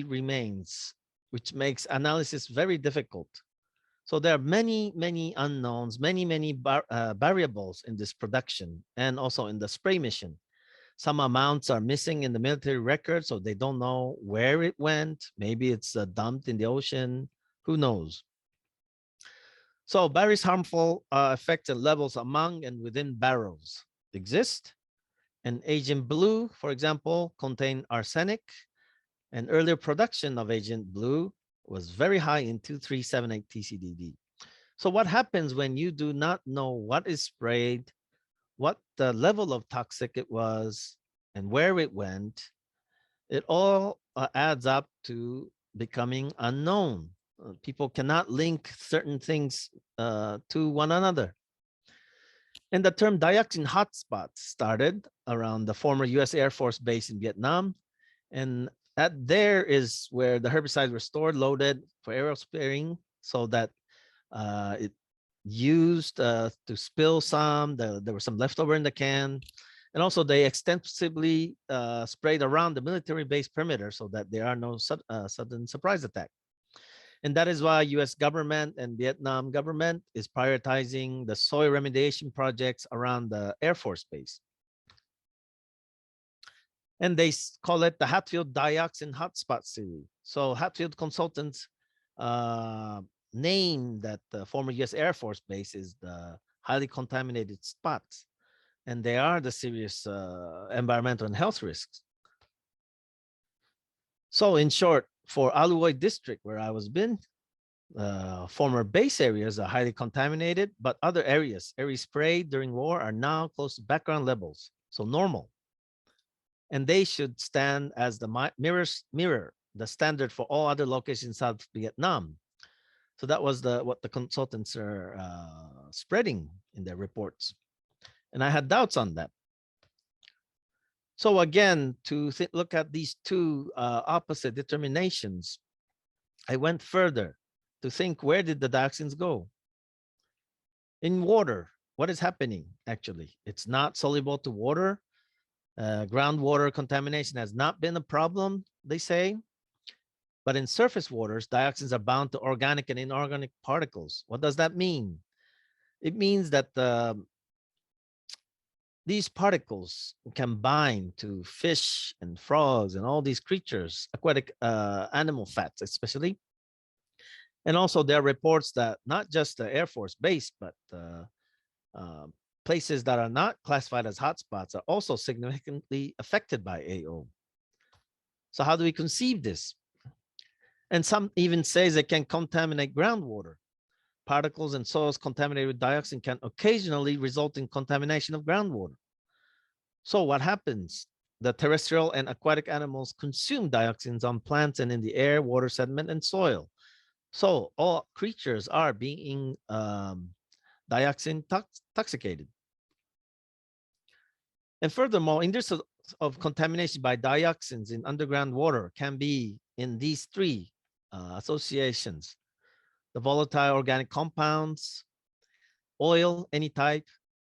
S4: remains, which makes analysis very difficult. So there are many, many unknowns, many variables in this production and also in the spray mission. Some amounts are missing in the military record, so they don't know where it went. Maybe it's dumped in the ocean. Who knows? So various harmful effects and levels among and within barrels exist. And Agent Blue, for example, contained arsenic. And earlier production of Agent Blue was very high in 2378 TCDD. So what happens when you do not know what is sprayed, what the level of toxic it was, and where it went? It all adds up to becoming unknown. People cannot link certain things to one another. And the term Dioxin Hot Spots started around the former US Air Force base in Vietnam. And there is where the herbicides were stored, loaded for aerial spraying, so that it used to spill some. There was some leftover in the can. And also they extensively sprayed around the military base perimeter so that there are no sudden surprise attack. And that is why US government and Vietnam government is prioritizing the soil remediation projects around the Air Force base. And they call it the Hatfield Dioxin Hot Spot series. So Hatfield Consultants name that the former US Air Force base is the highly contaminated spots. And they are the serious environmental and health risks. So in short, for Aluoy district, where I was been, former base areas are highly contaminated, but other areas sprayed during war are now close to background levels, so normal. And they should stand as the mirror the standard for all other locations in South Vietnam. So that was what the consultants are spreading in their reports. And I had doubts on that. So again, to look at these two opposite determinations, I went further to think, where did the dioxins go? In water, what is happening actually? It's not soluble to water. Groundwater contamination has not been a problem, they say. But in surface waters, dioxins are bound to organic and inorganic particles. What does that mean? It means that these particles can bind to fish and frogs and all these creatures, aquatic animal fats especially. And also there are reports that not just the Air Force Base, but places that are not classified as hotspots are also significantly affected by AO. So how do we conceive this? And some even says it can contaminate groundwater. Particles in soils contaminated with dioxin can occasionally result in contamination of groundwater. So what happens? The terrestrial and aquatic animals consume dioxins on plants and in the air, water, sediment, and soil. So all creatures are being dioxin intoxicated. And furthermore, industries of contamination by dioxins in underground water can be in these three associations: the volatile organic compounds, oil, any type,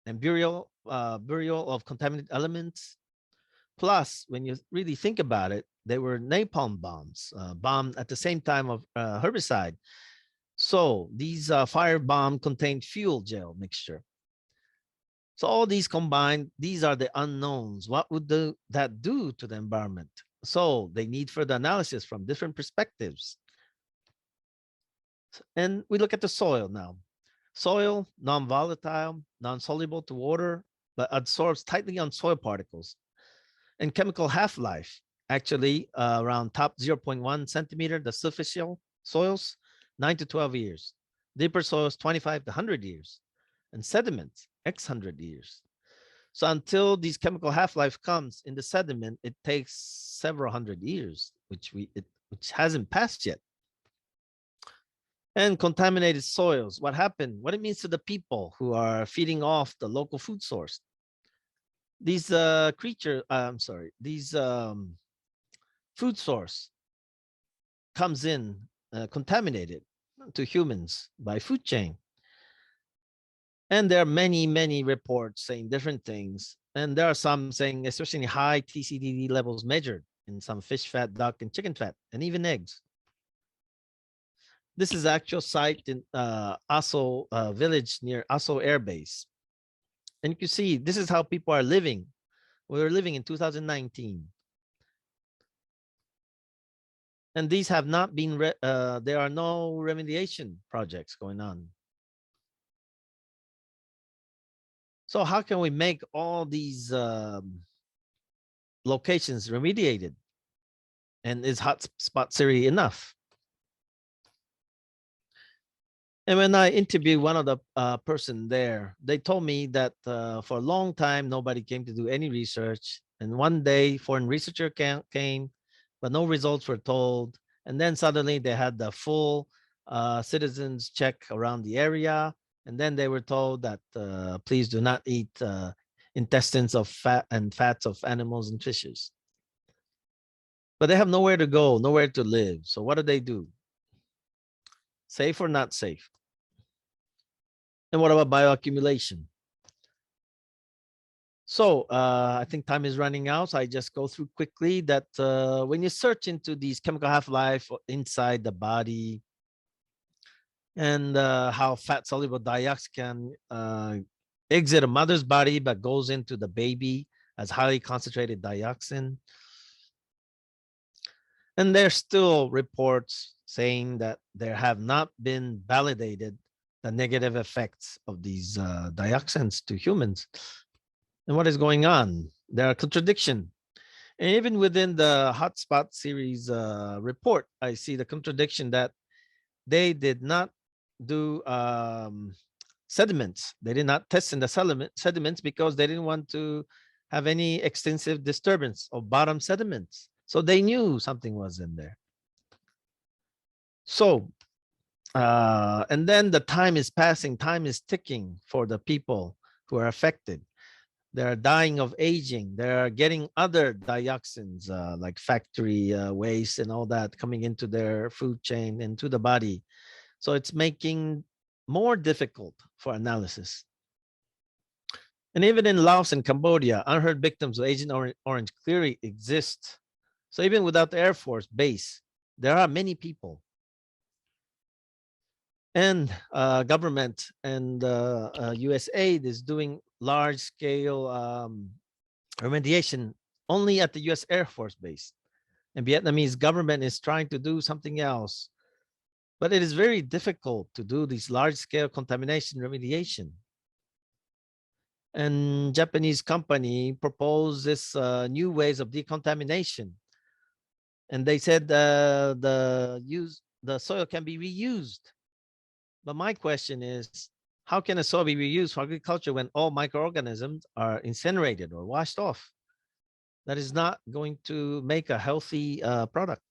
S4: and burial of contaminated elements. Plus, when you really think about it, they were napalm bombs, bombed at the same time of herbicide. So these firebomb contained fuel gel mixture. So all these combined, these are the unknowns. What would that do to the environment? So they need further analysis from different perspectives. And we look at the soil now. Soil, non-volatile, non-soluble to water, but absorbs tightly on soil particles. And chemical half-life, actually around top 0.1 centimeter, the superficial soils, 9 to 12 years. Deeper soils, 25 to 100 years. And sediments, X 100 years. So until these chemical half-life comes in the sediment, it takes several hundred years, which hasn't passed yet. And contaminated soils, what happened? What it means to the people who are feeding off the local food source. These these food source comes in contaminated to humans by food chain. And there are many, many reports saying different things. And there are some saying especially high TCDD levels measured in some fish fat, duck, and chicken fat, and even eggs. This is actual site in Aso village near Aso Air Base. And you can see this is how people are living. We're living in 2019. And these have not been, there are no remediation projects going on. So how can we make all these locations remediated? And is hotspot series enough? And when I interviewed one of the person there, they told me that for a long time, nobody came to do any research. And one day, foreign researcher came, but no results were told. And then suddenly they had the full citizens check around the area. And then they were told that please do not eat intestines of fats of animals and fishes. But they have nowhere to go, nowhere to live. So what do? Safe or not safe? And what about bioaccumulation? So I think time is running out. So I just go through quickly that when you search into these chemical half-life inside the body and how fat soluble dioxin can exit a mother's body but goes into the baby as highly concentrated dioxin. And there's still reports saying that there have not been validated the negative effects of these dioxins to humans. And what is going on? There are contradictions. And even within the hotspot series report, I see the contradiction that they did not do sediments. They did not test in the sediments because they didn't want to have any extensive disturbance of bottom sediments. So they knew something was in there. So, and then the time is passing, time is ticking for the people who are affected. They're dying of aging. They're getting other dioxins like factory waste and all that coming into their food chain, into the body. So it's making more difficult for analysis. And even in Laos and Cambodia, unheard victims of Agent Orange clearly exist. So even without the Air Force base, there are many people. And government and USAID is doing large-scale remediation only at the US Air Force base. And Vietnamese government is trying to do something else. But it is very difficult to do these large-scale contamination remediation. And Japanese company proposed this new ways of decontamination. And they said the soil can be reused. But my question is, how can a soil be reused for agriculture when all microorganisms are incinerated or washed off? That is not going to make a healthy product.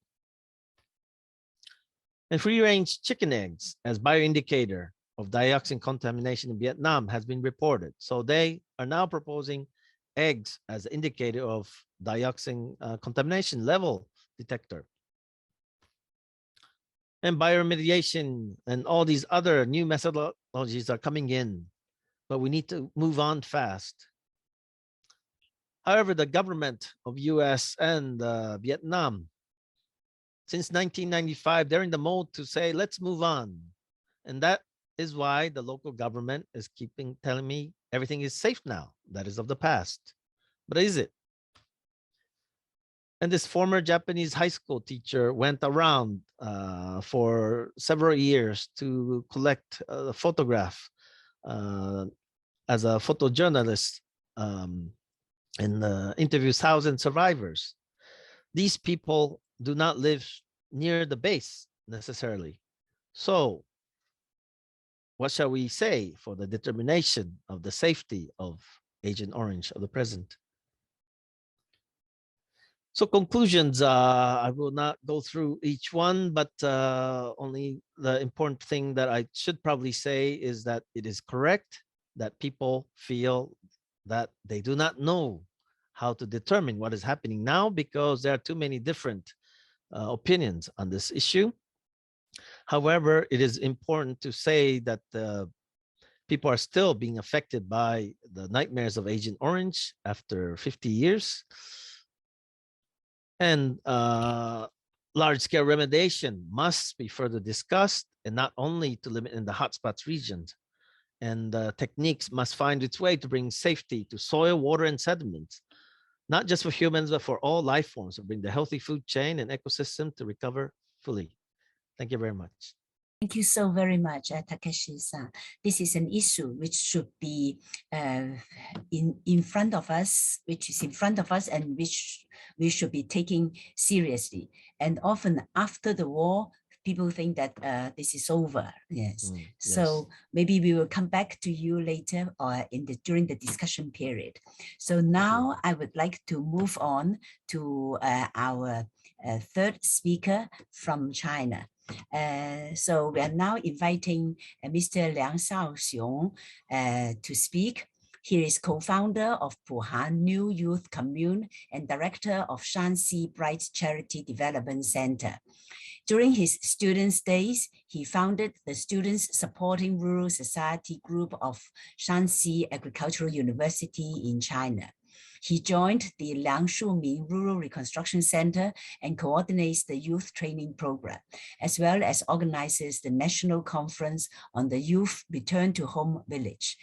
S4: And free-range chicken eggs as bioindicator of dioxin contamination in Vietnam has been reported. So they are now proposing eggs as an indicator of dioxin contamination level detector. And bioremediation and all these other new methodologies are coming in, but we need to move on fast. However, the government of US and Vietnam, since 1995, they're in the mode to say, let's move on. And that is why the local government is telling me everything is safe now. That is of the past. But is it? And this former Japanese high school teacher went around for several years to collect a photograph as a photojournalist and interviews thousands of survivors. These people do not live near the base necessarily. So what shall we say for the determination of the safety of Agent Orange of the present? So conclusions, I will not go through each one, but only the important thing that I should probably say is that it is correct that people feel that they do not know how to determine what is happening now because there are too many different opinions on this issue. However, it is important to say that people are still being affected by the nightmares of Agent Orange after 50 years. And large-scale remediation must be further discussed, and not only to limit in the hotspots regions. And techniques must find its way to bring safety to soil, water, and sediments, not just for humans, but for all life forms, to bring the healthy food chain and ecosystem to recover fully. Thank you very much.
S2: Thank you so very much, Takeshi-san. This is an issue which should be in front of us, and which we should be taking seriously. And often after the war, people think that this is over. Yes. So maybe we will come back to you later or during the discussion period. So now I would like to move on to our third speaker from China. So we are now inviting Mr. Liang Shaoxiong to speak. He is co-founder of Puhan New Youth Commune and director of Shanxi Bright Charity Development Center. During his students' days, he founded the Students Supporting Rural Society group of Shanxi Agricultural University in China. He joined the Liang Shumin Rural Reconstruction Center and coordinates the youth training program, as well as organizes the National Conference on the Youth Return to Home Village.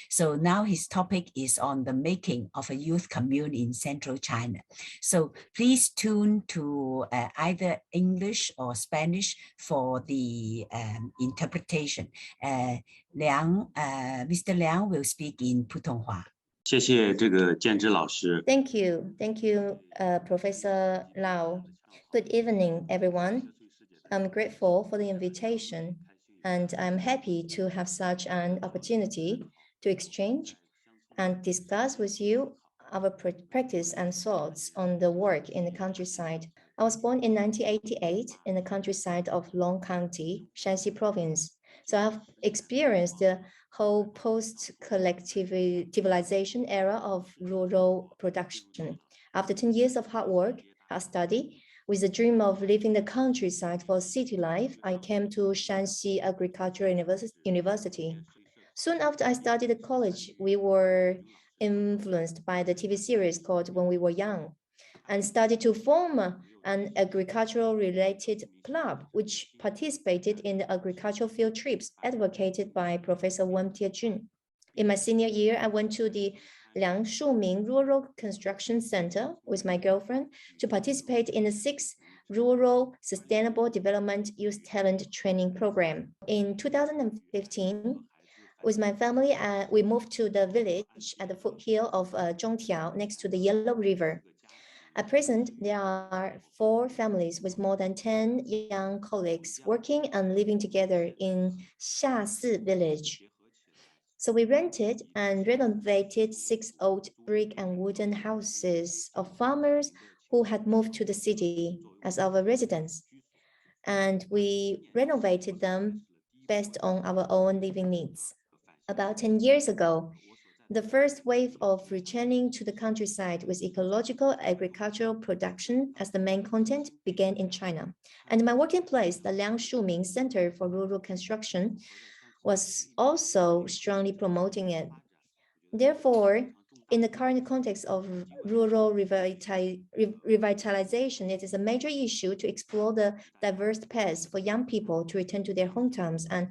S2: So now his topic is on the making of a youth commune in central China. So please tune to either English or Spanish for the interpretation. Mr. Liang will speak in Putonghua.
S5: 谢谢这个建之老师。
S6: Thank you, Professor Lau. Good evening, everyone. I'm grateful for the invitation, and I'm happy to have such an opportunity to exchange and discuss with you our practice and thoughts on the work in the countryside. I was born in 1988 in the countryside of Long County, Shanxi province. So I've experienced the whole post-collectivization era of rural production. After 10 years of hard work, hard study, with the dream of leaving the countryside for city life, I came to Shanxi Agricultural University. Soon after I started at college, we were influenced by the TV series called When We Were Young and started to form an agricultural related club, which participated in the agricultural field trips advocated by Professor Wen Tiejun. In my senior year, I went to the Liang Rural Construction Center with my girlfriend to participate in the 6th Rural Sustainable Development Youth Talent Training Program. In 2015, with my family, we moved to the village at the foothill of Zhongtiao next to the Yellow River. At present, there are 4 families with more than 10 young colleagues working and living together in Xiasi village. So we rented and renovated 6 old brick and wooden houses of farmers who had moved to the city as our residence. And we renovated them based on our own living needs. About 10 years ago, the first wave of returning to the countryside with ecological agricultural production as the main content began in China. And my working place, the Liang Shuming Center for Rural Construction, was also strongly promoting it. Therefore, in the current context of rural revitalization, it is a major issue to explore the diverse paths for young people to return to their hometowns and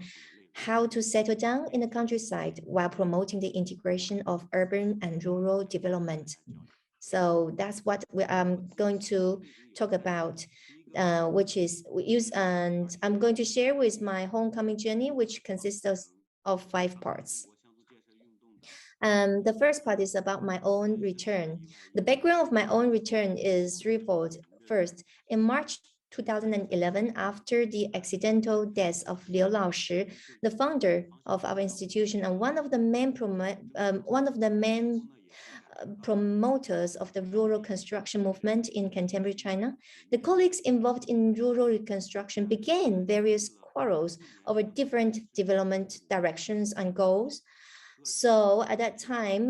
S6: how to settle down in the countryside while promoting the integration of urban and rural development. So that's what I'm going to talk about, which is and I'm going to share with my homecoming journey, which consists of 5 parts. The first part is about my own return. The background of my own return is threefold. First, in March 2011, after the accidental death of Liu Laoshi, the founder of our institution and one of the main promoters of the rural construction movement in contemporary China, the colleagues involved in rural reconstruction began various quarrels over different development directions and goals. So at that time,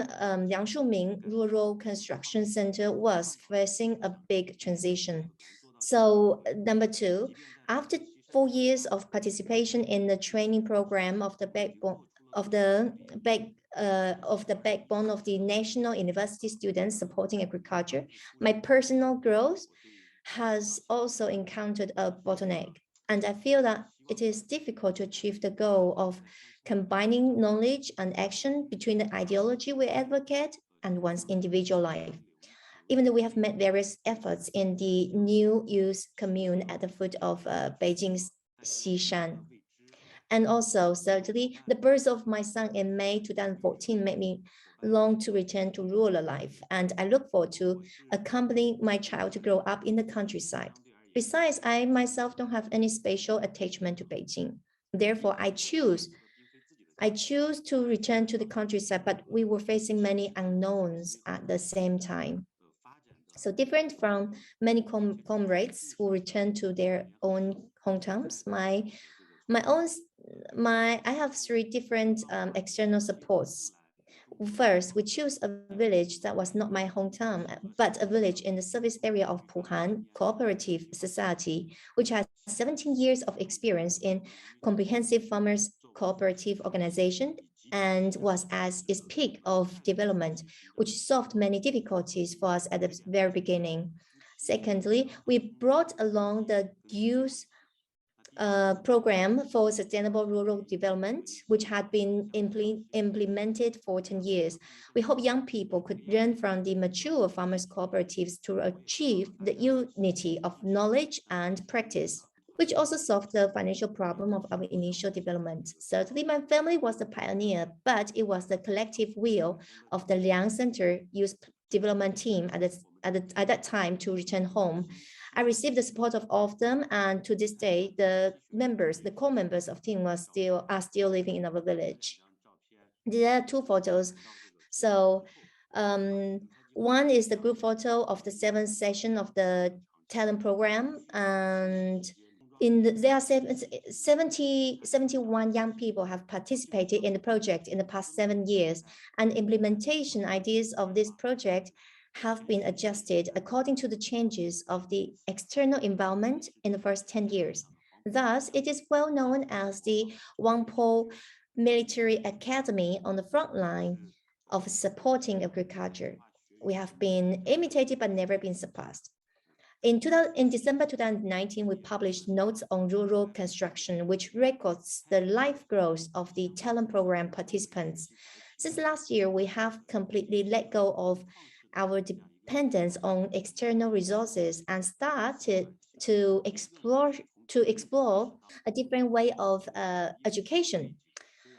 S6: Liang Shuming Rural Construction Center was facing a big transition. So number 2, after 4 years of participation in the training program of the backbone of the national university students supporting agriculture, my personal growth has also encountered a bottleneck. And I feel that it is difficult to achieve the goal of combining knowledge and action between the ideology we advocate and one's individual life. Even though we have made various efforts in the new youth commune at the foot of Beijing's Xishan. And also, thirdly, the birth of my son in May 2014 made me long to return to rural life, and I look forward to accompanying my child to grow up in the countryside. Besides, I myself don't have any special attachment to Beijing. Therefore, I choose to return to the countryside, but we were facing many unknowns at the same time. So different from many comrades who return to their own hometowns, I have 3 different external supports. First, we chose a village that was not my hometown, but a village in the service area of Puhan Cooperative Society, which has 17 years of experience in comprehensive farmers cooperative organization and was at its peak of development, which solved many difficulties for us at the very beginning. Secondly, we brought along the youth program for sustainable rural development, which had been implemented for 10 years. We hope young people could learn from the mature farmers cooperatives to achieve the unity of knowledge and practice, which also solved the financial problem of our initial development. Certainly, my family was the pioneer, but it was the collective will of the Liang Center Youth Development Team at that time to return home. I received the support of all of them, and to this day, the core members of team are still living in our village. There are 2 photos. So One is the group photo of the 7th session of the talent program, and there are 71 young people have participated in the project in the past 7 years, and implementation ideas of this project have been adjusted according to the changes of the external environment in the first 10 years. Thus, it is well known as the Wangpo Military Academy on the front line of supporting agriculture. We have been imitated but never been surpassed. In December 2019, we published Notes on Rural Construction, which records the life growth of the talent program participants. Since last year, we have completely let go of our dependence on external resources and started to explore a different way of education.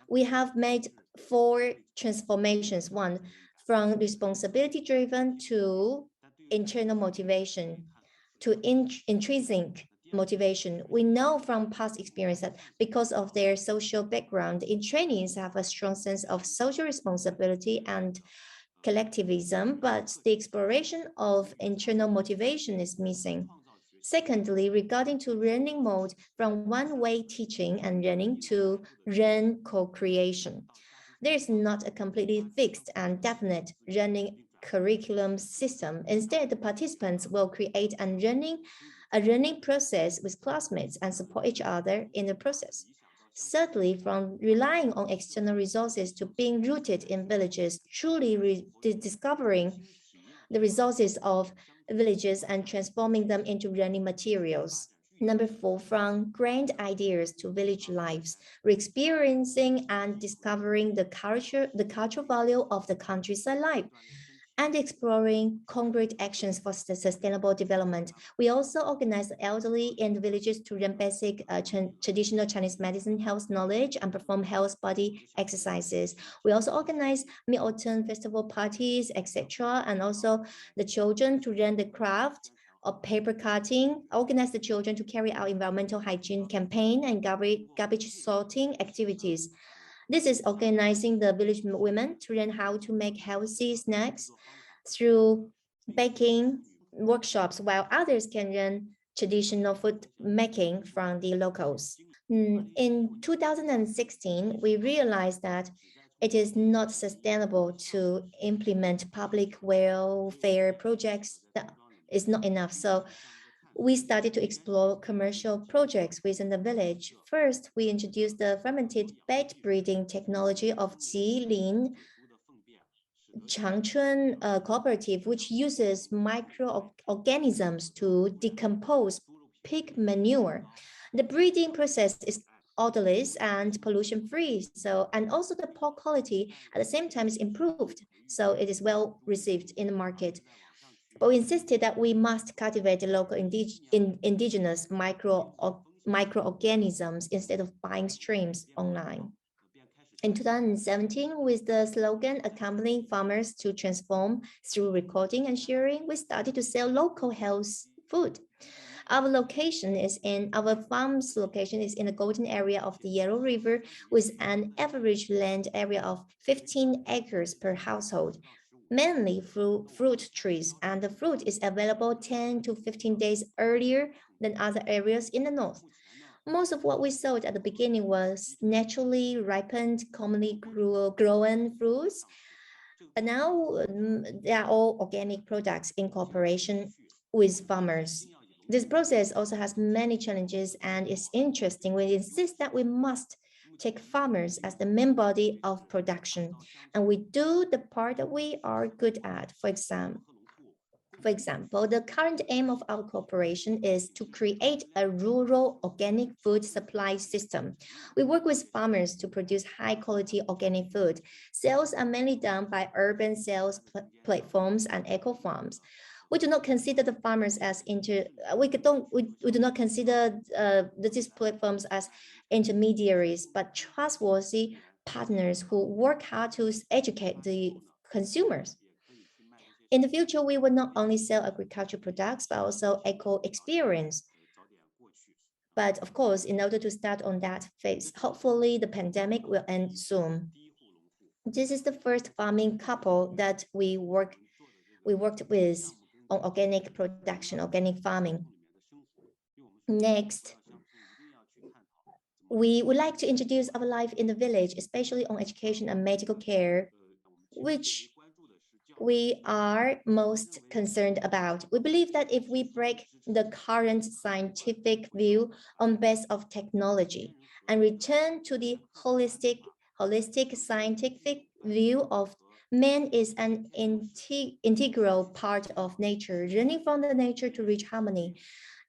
S6: We have made 4 transformations. One, from responsibility-driven to internal motivation to intrinsic motivation. We know from past experience that because of their social background, in trainees have a strong sense of social responsibility and collectivism, but the exploration of internal motivation is missing. Secondly, regarding to learning mode, from one-way teaching and learning to learn co-creation. There is not a completely fixed and definite learning curriculum system. Instead, the participants will create a learning process with classmates and support each other in the process. Thirdly, from relying on external resources to being rooted in villages, truly discovering the resources of villages and transforming them into learning materials. Number 4, from grand ideas to village lives, re-experiencing and discovering the cultural value of the countryside life, and exploring concrete actions for sustainable development. We also organize the elderly in the villages to learn basic traditional Chinese medicine health knowledge and perform health body exercises. We also organize Mid-Autumn festival parties, etc. And also the children to learn the craft of paper cutting, organize the children to carry out environmental hygiene campaign and garbage sorting activities. This is organizing the village women to learn how to make healthy snacks through baking workshops, while others can learn traditional food making from the locals. In 2016, we realized that it is not sustainable to implement public welfare projects. That is not enough. So we started to explore commercial projects within the village. First, we introduced the fermented bed breeding technology of Jilin Changchun cooperative, which uses microorganisms to decompose pig manure. The breeding process is odorless and pollution-free. And also the pork quality at the same time is improved. So it is well received in the market. But we insisted that we must cultivate the local indigenous microorganisms instead of buying streams online. In 2017, with the slogan accompanying farmers to transform through recording and sharing, we started to sell local health food. Our farm's location is in the golden area of the Yellow River with an average land area of 15 acres per household, mainly fruit trees, and the fruit is available 10 to 15 days earlier than other areas in the north. Most of what we sold at the beginning was naturally ripened, commonly grown fruits, but now they are all organic products in cooperation with farmers. This process also has many challenges and is interesting. We insist that we must take farmers as the main body of production, and we do the part that we are good at. For example, the current aim of our cooperation is to create a rural organic food supply system. We work with farmers to produce high-quality organic food. Sales are mainly done by urban sales platforms and eco farms. We do not consider the farmers as we do not consider these platforms as intermediaries, but trustworthy partners who work hard to educate the consumers. In the future, we will not only sell agricultural products, but also eco experience. But of course, in order to start on that phase, hopefully the pandemic will end soon. This is the first farming couple that we work we worked with on organic production, organic farming. Next, we would like to introduce our life in the village, especially on education and medical care, which we are most concerned about. We believe that if we break the current scientific view on base of technology and return to the holistic scientific view of man is an integral part of nature, yearning from the nature to reach harmony,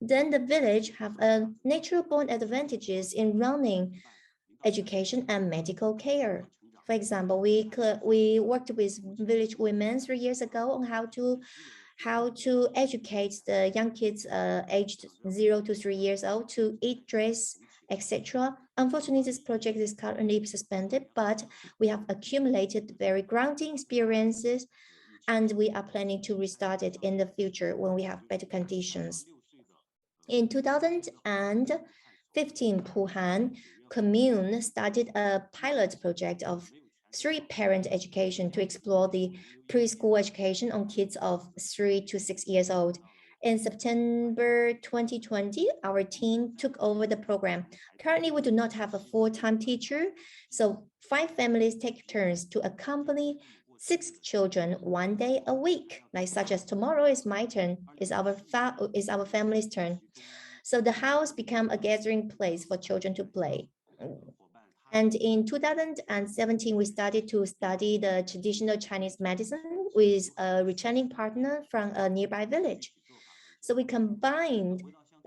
S6: then the village have a natural born advantages in running education and medical care. For example, we worked with village women 3 years ago on how to educate the young kids aged 0 to 3 years old to eat, dress, etc. Unfortunately, this project is currently suspended, but we have accumulated very grounding experiences, and we are planning to restart it in the future when we have better conditions. In 2015, Puhan commune started a pilot project of 3-parent education to explore the preschool education on kids of 3 to 6 years old. In September 2020, our team took over the program. Currently, we do not have a full-time teacher, so 5 families take turns to accompany 6 children 1 day a week, like such as tomorrow is my turn, is our family's turn. So the house became a gathering place for children to play. And in 2017, we started to study the traditional Chinese medicine with a returning partner from a nearby village. So we combined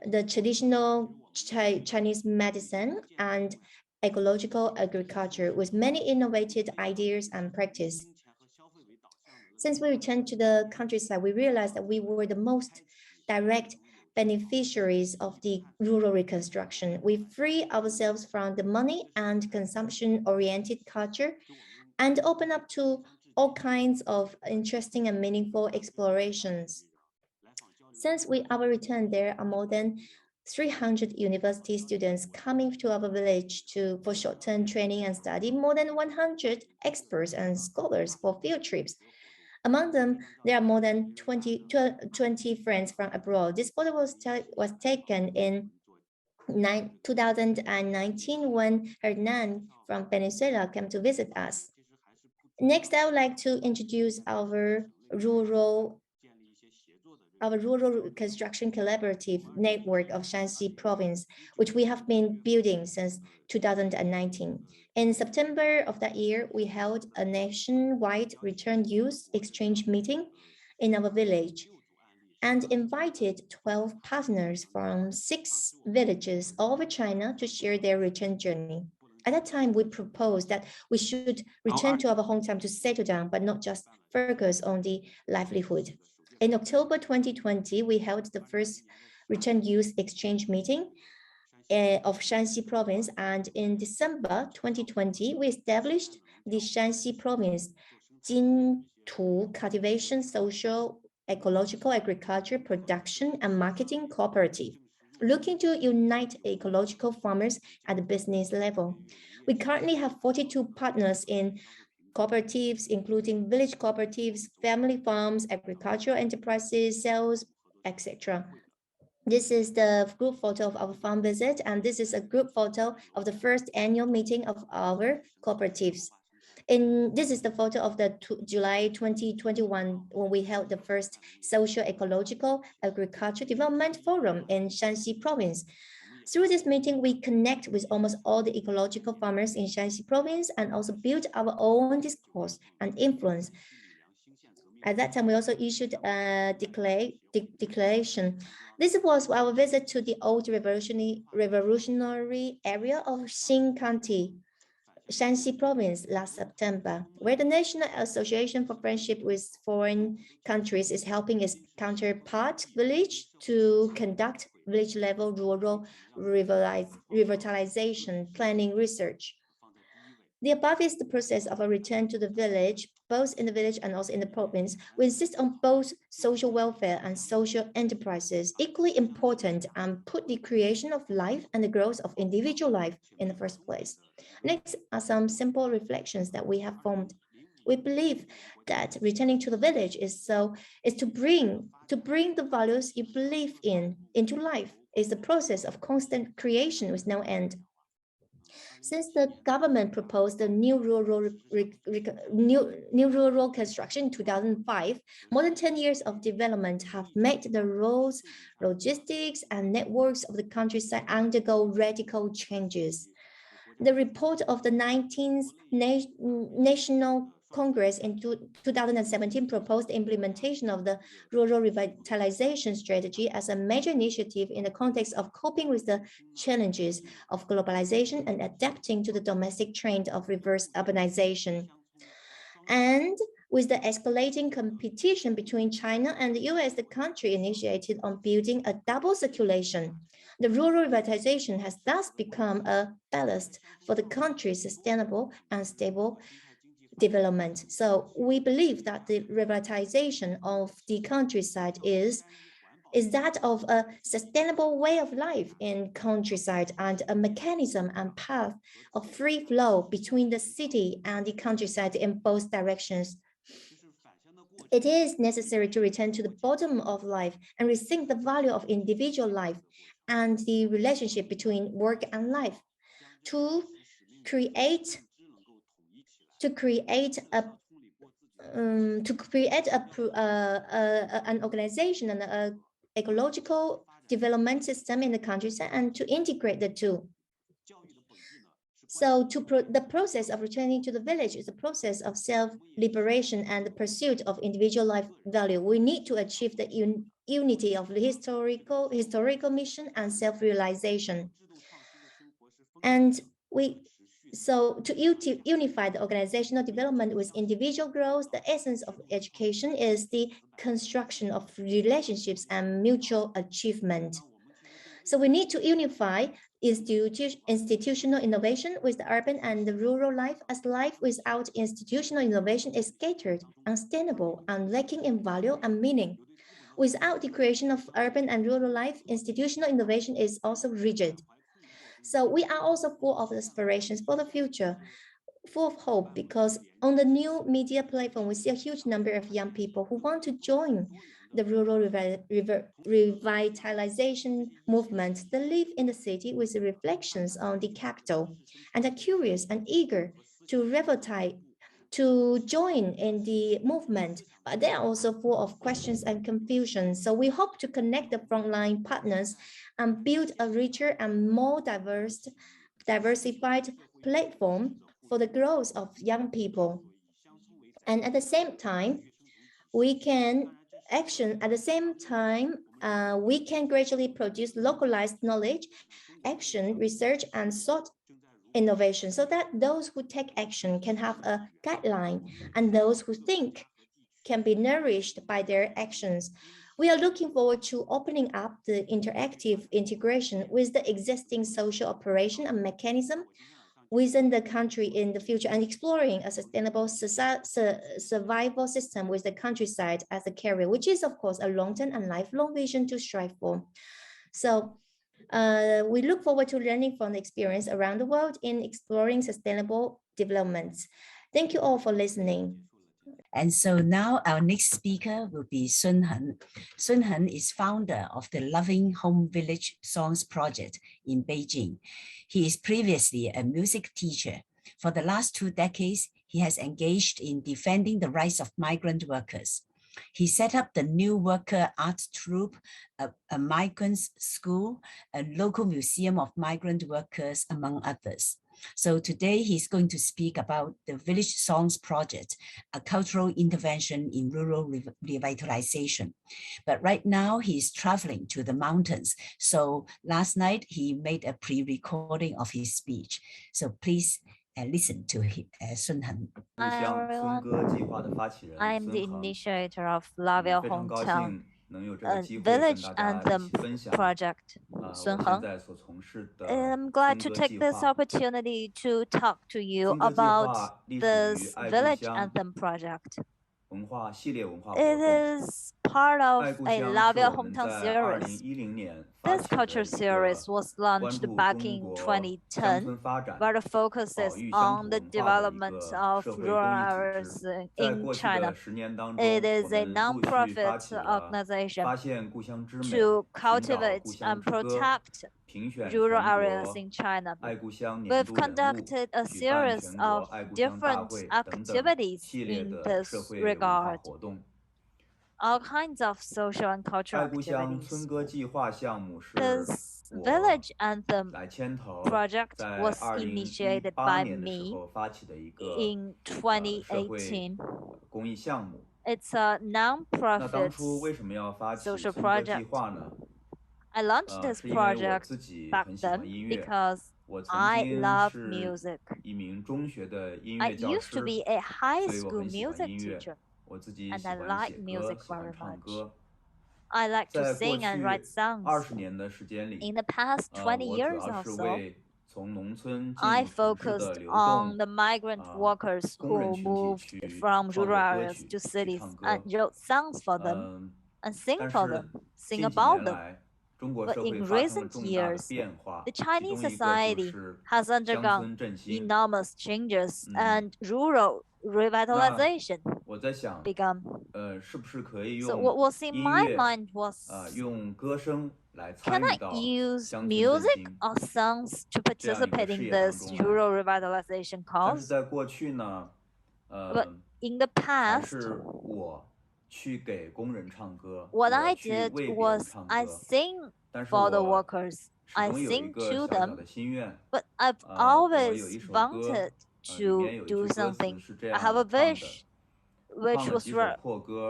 S6: the traditional Chinese medicine and ecological agriculture with many innovative ideas and practice. Since we returned to the countryside, we realized that we were the most direct beneficiaries of the rural reconstruction. We free ourselves from the money and consumption-oriented culture and open up to all kinds of interesting and meaningful explorations. Since our return, there are more than 300 university students coming to our village for short-term training and study, more than 100 experts and scholars for field trips. Among them, there are more than 20 friends from abroad. This photo was taken in 2019 when Hernan from Venezuela came to visit us. Next, I would like to introduce our rural construction collaborative network of Shanxi province, which we have been building since 2019. In September of that year, we held a nationwide return youth exchange meeting in our village and invited 12 partners from 6 villages all over China to share their return journey. At that time, we proposed that we should return to our hometown to settle down, but not just focus on the livelihood. In October 2020, we held the first return youth exchange meeting of Shanxi province, and in December 2020, we established the Shanxi province Jintu Cultivation Social Ecological Agriculture Production and Marketing Cooperative, looking to unite ecological farmers at the business level. We currently have 42 partners in cooperatives, including village cooperatives, family farms, agricultural enterprises, sales, etc. This is the group photo of our farm visit, and this is a group photo of the first annual meeting of our cooperatives. This is the photo of the July 2021 when we held the first Social Ecological Agriculture Development Forum in Shanxi province. Through this meeting, we connect with almost all the ecological farmers in Shanxi province and also build our own discourse and influence. At that time, we also issued a declaration. This was our visit to the old revolutionary area of Xin County, Shanxi province last September, where the National Association for Friendship with Foreign Countries is helping its counterpart village to conduct village-level rural revitalization planning research. The above is the process of a return to the village, both in the village and also in the province. We insist on both social welfare and social enterprises, equally important, and put the creation of life and the growth of individual life in the first place. Next are some simple reflections that we have formed. We believe that returning to the village is to bring the values you believe in into life. It's a process of constant creation with no end. Since the government proposed the new rural construction in 2005, more than 10 years of development have made the roads, logistics, and networks of the countryside undergo radical changes. The report of the 19th National Congress in 2017 proposed the implementation of the rural revitalization strategy as a major initiative in the context of coping with the challenges of globalization and adapting to the domestic trend of reverse urbanization. And with the escalating competition between China and the US, the country initiated on building a double circulation. The rural revitalization has thus become a ballast for the country's sustainable and stable development. So we believe that the revitalization of the countryside is that of a sustainable way of life in countryside and a mechanism and path of free flow between the city and the countryside in both directions. It is necessary to return to the bottom of life and rethink the value of individual life and the relationship between work and life to create an organization and an ecological development system in the countryside and to integrate the two. So the process of returning to the village is a process of self-liberation and the pursuit of individual life value. We need to achieve the unity of the historical mission and self-realization. And to unify the organizational development with individual growth, the essence of education is the construction of relationships and mutual achievement. So we need to unify institutional innovation with the urban and the rural life, as life without institutional innovation is scattered, unsustainable, and lacking in value and meaning. Without the creation of urban and rural life, institutional innovation is also rigid. So we are also full of aspirations for the future, full of hope, because on the new media platform, we see a huge number of young people who want to join the rural revitalization movement. They live in the city with reflections on the capital and are curious and eager to join in the movement, but they are also full of questions and confusion. So we hope to connect the frontline partners and build a richer and more diversified platform for the growth of young people. And at the same time, we can gradually produce localized knowledge, action, research, and thought innovation, so that those who take action can have a guideline and those who think can be nourished by their actions. We are looking forward to opening up the interactive integration with the existing social operation and mechanism within the country in the future and exploring a sustainable survival system with the countryside as a carrier, which is of course a long-term and lifelong vision to strive for. So we look forward to learning from the experience around the world in exploring sustainable developments. Thank you all for listening.
S2: And so now our next speaker will be Sun Heng. Sun Heng is founder of the Loving Home Village Songs Project in Beijing. He is previously a music teacher. For the last 2 decades, he has engaged in defending the rights of migrant workers. He set up the New Worker Art Troupe, a migrants school, a local museum of migrant workers, among others. So today he's going to speak about the Village Songs Project, a cultural intervention in rural revitalization. But right now he's traveling to the mountains. So last night he made a pre-recording of his speech. So please listen to Sun Heng.
S7: Hi everyone, I am the initiator of Love Your Hometown Village Anthem Project, Sun Heng. I'm glad to take this opportunity to talk to you about this Village Anthem Project. It is part of a Lau Hometown series. This culture series was launched back in 2010, where the focus is on the development of rural areas in China. It is a non-profit organization to cultivate and protect rural areas in China. We've conducted a series of different activities in this regard, all kinds of social and cultural activities. This village anthem project was initiated by me in 2018. It's a non-profit social project. I launched this project back then because I love music. I used to be a high school music teacher, and I like music very much. I like to sing and write songs. In the past 20 years or so, I focused on the migrant workers who moved from rural areas to cities and wrote songs for them and sing for them, sing about them. But in recent years, the Chinese society has undergone enormous changes and rural revitalization began. So what was in my mind was, can I use music or songs to participate in this rural revitalization cause? But in the past, what I did was I sing for the workers. I sing to them, but I've always wanted to do something. I have a wish, which was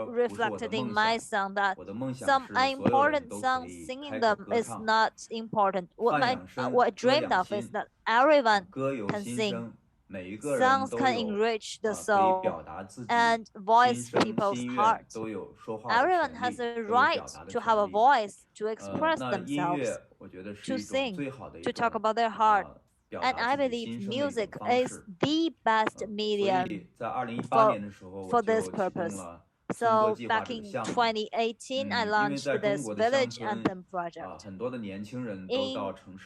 S7: reflected in my song, that some important songs, singing them is not important. What I dreamed of is that everyone can sing. Songs can enrich the soul and voice people's hearts. Everyone has a right to have a voice, to express themselves, to sing, to talk about their heart. And I believe music is the best medium for this purpose. So back in 2018, I launched this village anthem project. In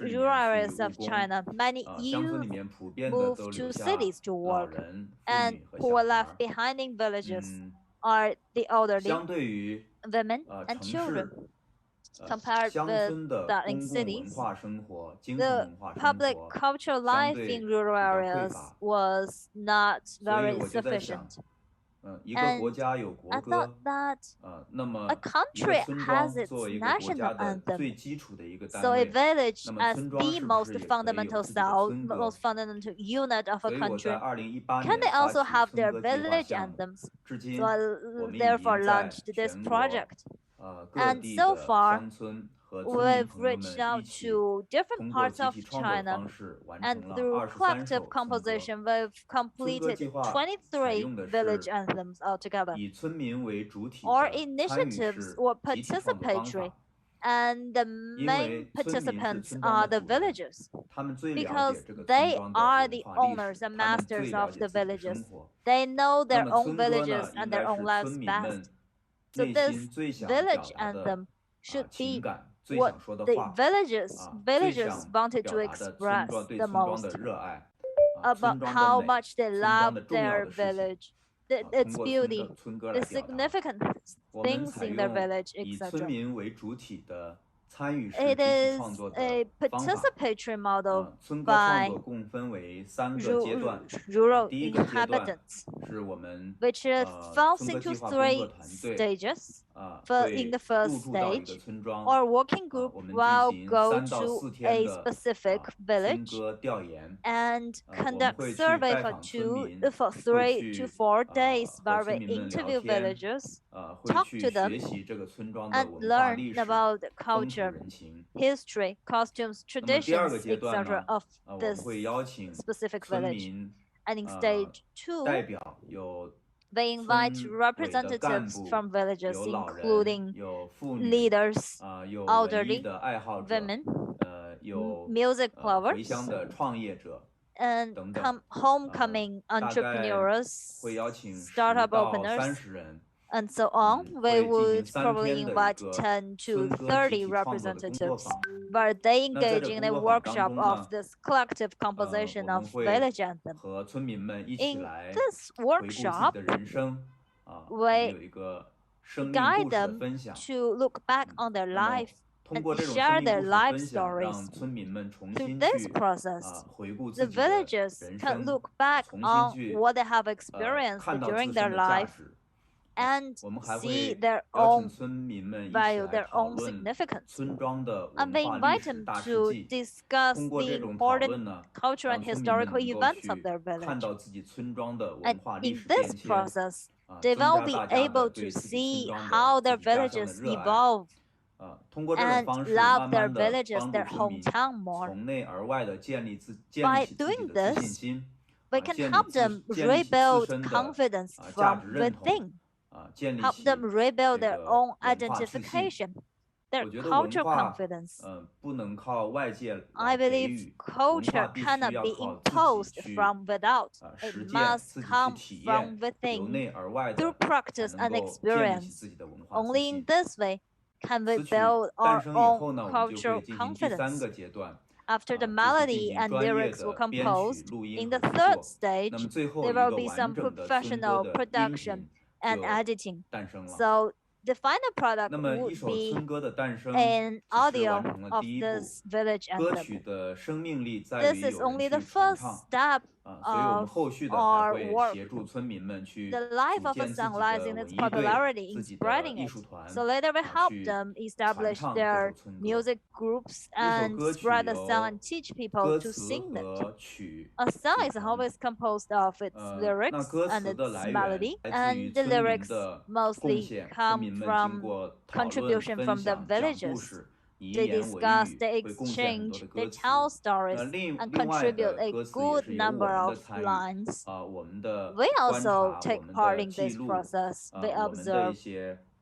S7: rural areas of China, many youth moved to cities to work, and who were left behind in villages are the elderly, women, and children. Compared with that in cities, the public cultural life in rural areas was not very sufficient. And I thought that a country has its national anthem. So a village as the most fundamental cell, most fundamental unit of a country, can they also have their village anthems? So I therefore launched this project. And so far, we've reached out to different parts of China, and through collective composition, we've completed 23 village anthems altogether. Our initiatives were participatory, and the main participants are the villagers, because they are the owners and masters of the villages. They know their own villages and their own lives best. So this village anthem should be what the villagers wanted to express the most, about how much they love their village, its beauty, the significant things in their village, etc. It is a participatory model by rural inhabitants, which falls into 3 stages. In the first stage, our working group will go to a specific village and conduct survey for 3 to 4 days, where we interview villagers, talk to them, and learn about the culture, history, costumes, traditions, etc. of this specific village. And in stage 2, they invite representatives from villages, including leaders, elderly, women, music lovers, and homecoming entrepreneurs, startup openers, and so on. We would probably invite 10 to 30 representatives, but they engage in a workshop of this collective composition of village anthem. In this workshop, we guide them to look back on their life and share their life stories. Through this process, the villagers can look back on what they have experienced during their life and see their own value, their own significance. And we invite them to discuss the important cultural and historical events of their village. And in this process, they will be able to see how their villages evolve and love their villages, their hometown more. By doing this, we can help them rebuild confidence from within, help them rebuild their own identification, their cultural confidence. I believe culture cannot be imposed from without. It must come from within through practice and experience. Only in this way can we build our own cultural confidence. After the melody and lyrics were composed, in the third stage, there will be some professional production and editing. So the final product would be an audio of this village anthem. This is only the first step of our work. The life of a song lies in its popularity, in spreading it. So later we help them establish their music groups and spread the song and teach people to sing it. A song is always composed of its lyrics and its melody, and the lyrics mostly come from contribution from the villagers. They discuss, they exchange, they tell stories, and contribute a good number of lines. We also take part in this process. We observe,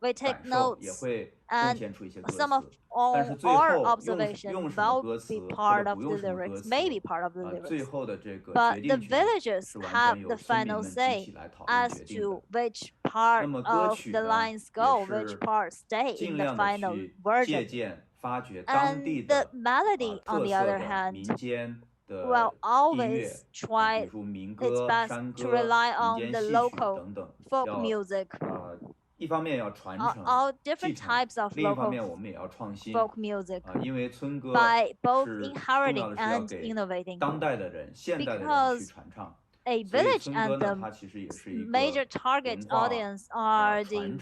S7: we take notes, and some of our observations will be part of the lyrics, maybe part of the lyrics. But the villagers have the final say as to which part of the lines go, which part stay in the final version. And the melody, on the other hand, will always try its best to rely on the local folk music, all different types of local folk music, by both inheriting and innovating. Because a village anthem's major target audience are the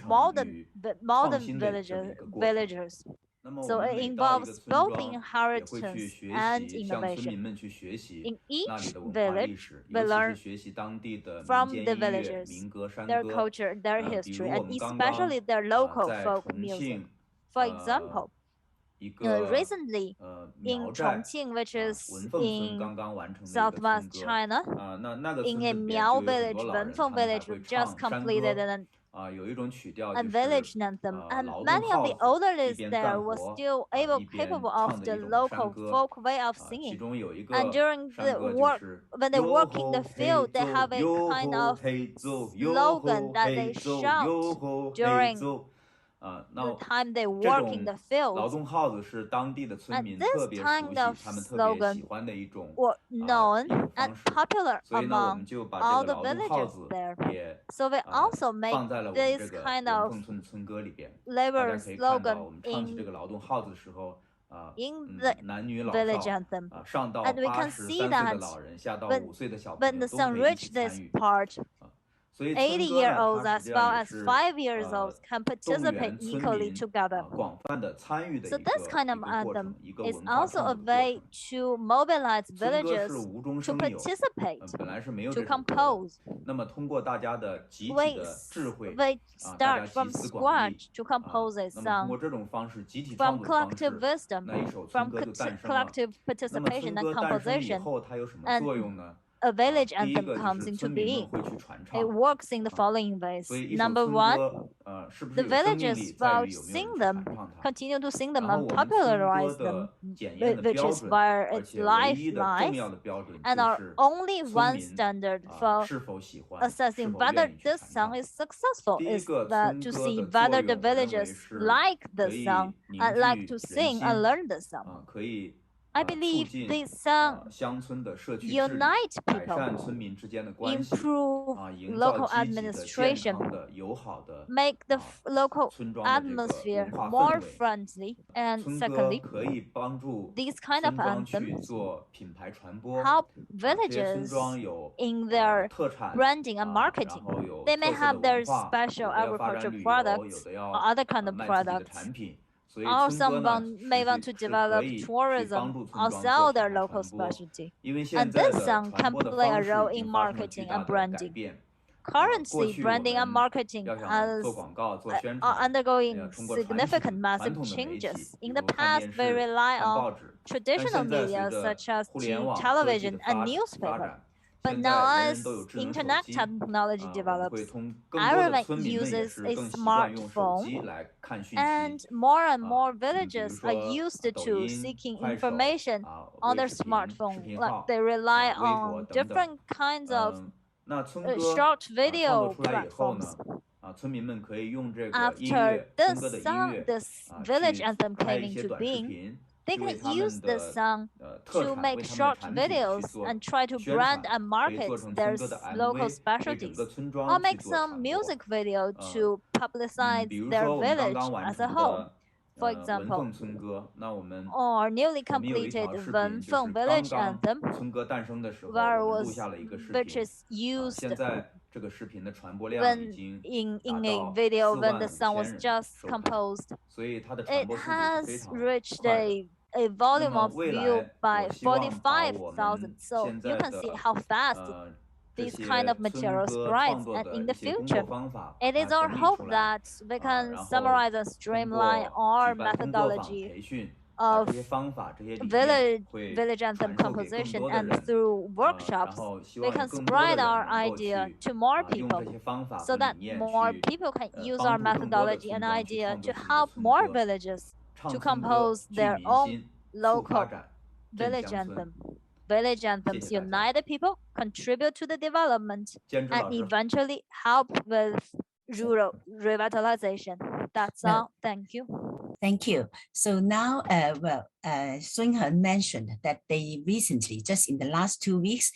S7: modern villagers. So it involves both inheritance and innovation. In each village, we learn from the villagers, their culture, their history, and especially their local folk music. For example, recently in Chongqing, which is in southwest China, in a Miao village, Wenfeng village, we've just completed a village anthem, and many of the elderly there were still capable of the local folk way of singing. And during the work, when they work in the field, they have a kind of slogan that they shout during the time they work in the field. And this kind of slogan was known and popular among all the villagers there. So we also make this kind of labor slogan in the village anthem. And we can see that when the song reached this part, 80-year-olds as well as 5-year-olds can participate equally together. So this kind of anthem is also a way to mobilize villagers to participate, to compose. We start from scratch to compose a song, from collective wisdom, from collective participation and composition. And a village anthem comes into being. It works in the following ways. Number one, the villagers will sing them, continue to sing them and popularize them, which is where its life lies, and our only one standard for assessing whether this song is successful is to see whether the villagers like the song and like to sing and learn the song. I believe this song unite people, improve local administration, make the local atmosphere more friendly, and secondly, these kind of anthems help villages in their branding and marketing. They may have their special agricultural products or other kind of products, or someone may want to develop tourism or sell their local specialty. And this song can play a role in marketing and branding. Currently, branding and marketing are undergoing significant massive changes. In the past, we rely on traditional media such as television and newspaper. But now, as internet technology develops, everyone uses a smartphone, and more villages are used to seeking information on their smartphone. Like they rely on different kinds of short video platforms. After this song, this village anthem came into being, they can use this song to make short videos and try to brand and market their local specialties, or make some music video to publicize their village as a whole. For example, our newly completed Wenfeng village anthem, which is used when in a video when the song was just composed. It has reached a volume of view by 45,000. So you can see how fast these kind of materials spreads. And in the future, it is our hope that we can summarize and streamline our methodology of village anthem composition, and through workshops, we can spread our idea to more people so that more people can use our methodology and idea to help more villages to compose their own local village anthem. Village anthems unite the people, contribute to the development, and eventually help with rural revitalization. That's all. Thank you.
S2: Thank you. So now, Sun Heng mentioned that they recently, just in the last 2 weeks,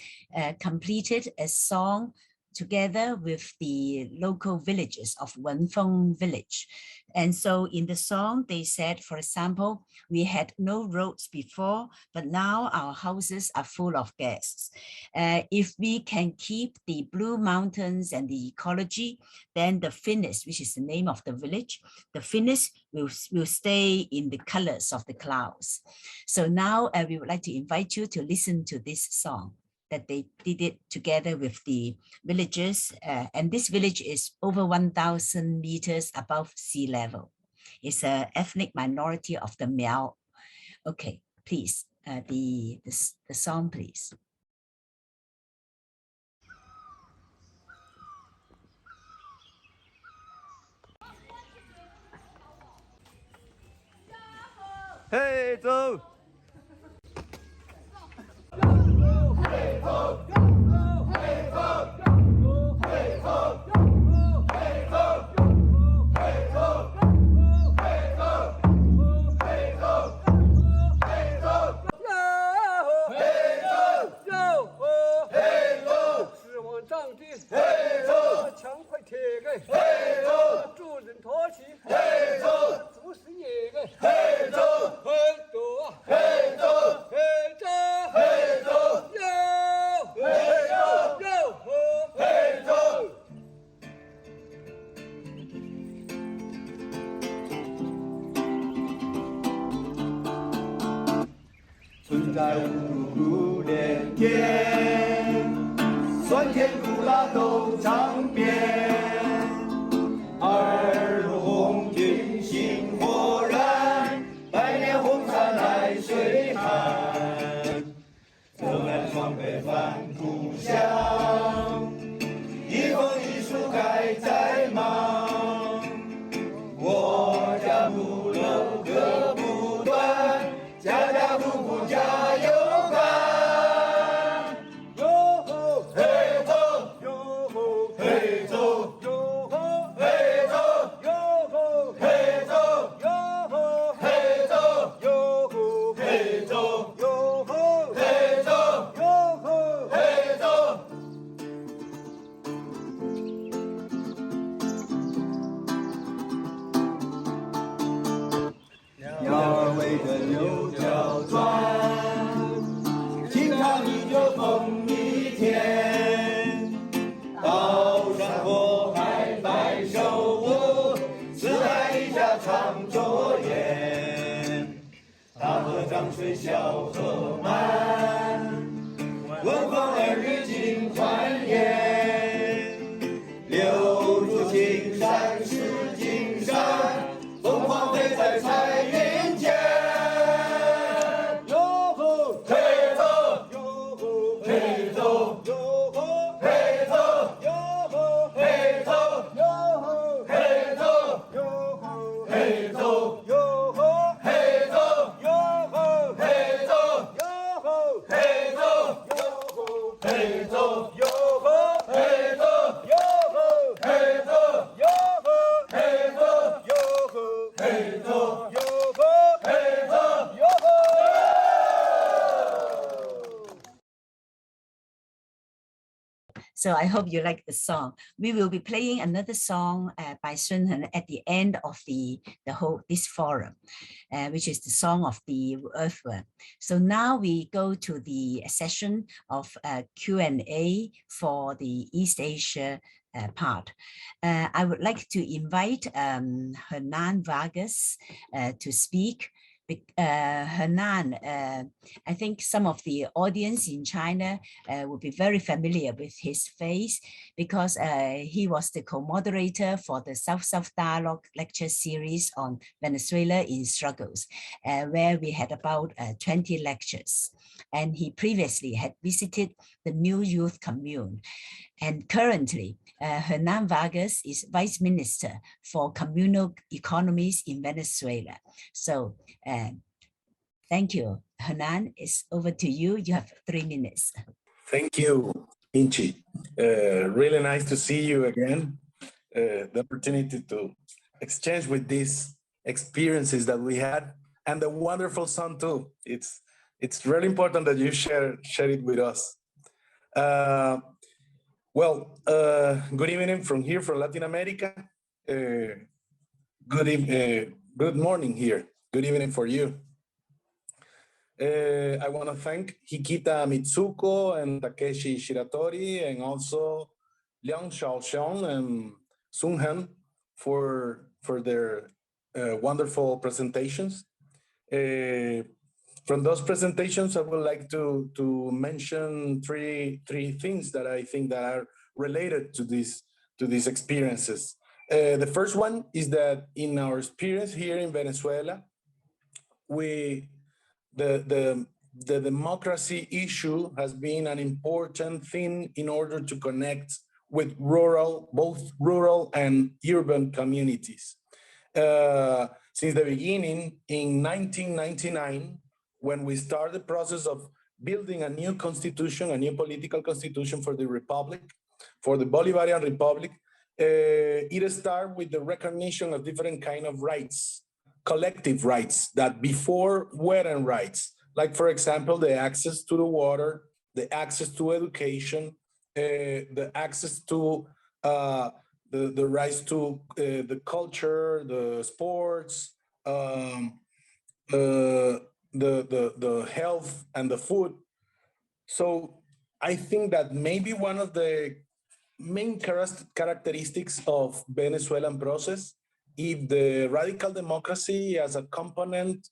S2: completed a song together with the local villages of Wenfeng village. And so in the song, they said, for example, we had no roads before, but now our houses are full of guests. If we can keep the blue mountains and the ecology, then the Finnish, which is the name of the village, the Finnish will stay in the colors of the clouds. So now we would like to invite you to listen to this song that they did it together with the villagers. And this village is over 1,000 meters above sea level. It's an ethnic minority of the Miao. Okay, please, the song, please.
S8: Hey, go! Hey ho! Hey ho! Hey ho! Hey ho! Hey ho! Hey ho! Hey ho! Hey ho! Hey ho!哟吼！嘿吼！指望长的嘿吼！枪快铁个嘿吼！主人托起嘿吼！做事业个嘿吼！嘿多嘿多嘿多嘿多哟！嘿哟哟吼！嘿多。存在五谷连天，酸甜苦辣都尝遍。二路红军星火燃，百年红山来水寒。泽南闯北反土天，高山火海白首舞，四海一家常作宴。大河涨水小河满，文风儿女尽欢颜。留住金山是金山，凤凰飞在彩云间。哟吼，嘿吼，哟吼，嘿吼，哟吼，嘿吼，哟吼，嘿吼，哟吼，嘿吼，哟吼，嘿吼，哟吼，嘿吼，哟吼，嘿吼，哟吼，嘿吼，哟吼，嘿吼，哟吼，嘿吼，哟吼，嘿吼，哟吼，嘿吼，哟吼，嘿吼，哟吼，嘿吼，哟吼。
S2: So I hope you like the song. We will be playing another song by Sun Heng at the end of this forum, which is the song of the earthworm. So now we go to the session of Q&A for the East Asia part. I would like to invite Hernan Vargas to speak. Hernan, I think some of the audience in China will be very familiar with his face because he was the co-moderator for the South-South Dialogue lecture series on Venezuela in Struggles, where we had about 20 lectures. And he previously had visited the New Youth Commune. And currently, Hernan Vargas is Vice Minister for Communal Economies in Venezuela. So thank you. Hernan, it's over to you. You have 3 minutes.
S9: Thank you, Inchi. Really nice to see you again. The opportunity to exchange with these experiences that we had and the wonderful sun too. It's really important that you share it with us. Good evening from here, from Latin America. Good morning here. Good evening for you. I want to thank Hikita Mitsuko and Takeshi Shiratori, and also Liang, Shaoxiong, and Heng for their wonderful presentations. From those presentations, I would like to mention three things that I think that are related to these experiences. The first one is that in our experience here in Venezuela, the democracy issue has been an important thing in order to connect with both rural and urban communities. Since the beginning, in 1999, when we started the process of building a new constitution, a new political constitution for the Republic, for the Bolivarian Republic, it started with the recognition of different kind of rights, collective rights that before weren't rights. Like, for example, the access to the water, the access to education, the access to the rights to the culture, the sports, the health and the food. So I think that maybe one of the main characteristics of Venezuelan process is the radical democracy as a component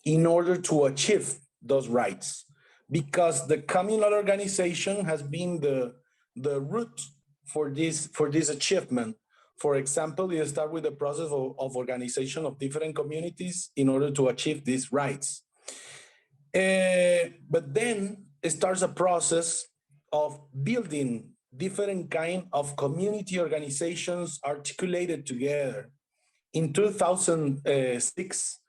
S9: in order to achieve those rights, because the communal organization has been the root for this achievement. For example, you start with the process of organization of different communities in order to achieve these rights. But then it starts a process of building different kind of community organizations articulated together. In 2006,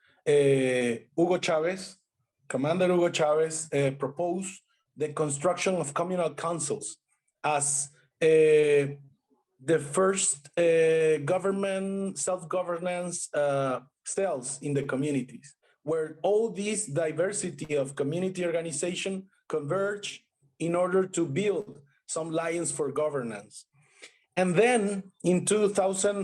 S9: Commander Hugo Chavez proposed the construction of communal councils as the first government self-governance cells in the communities, where all this diversity of community organization converge in order to build some lines for governance. And then in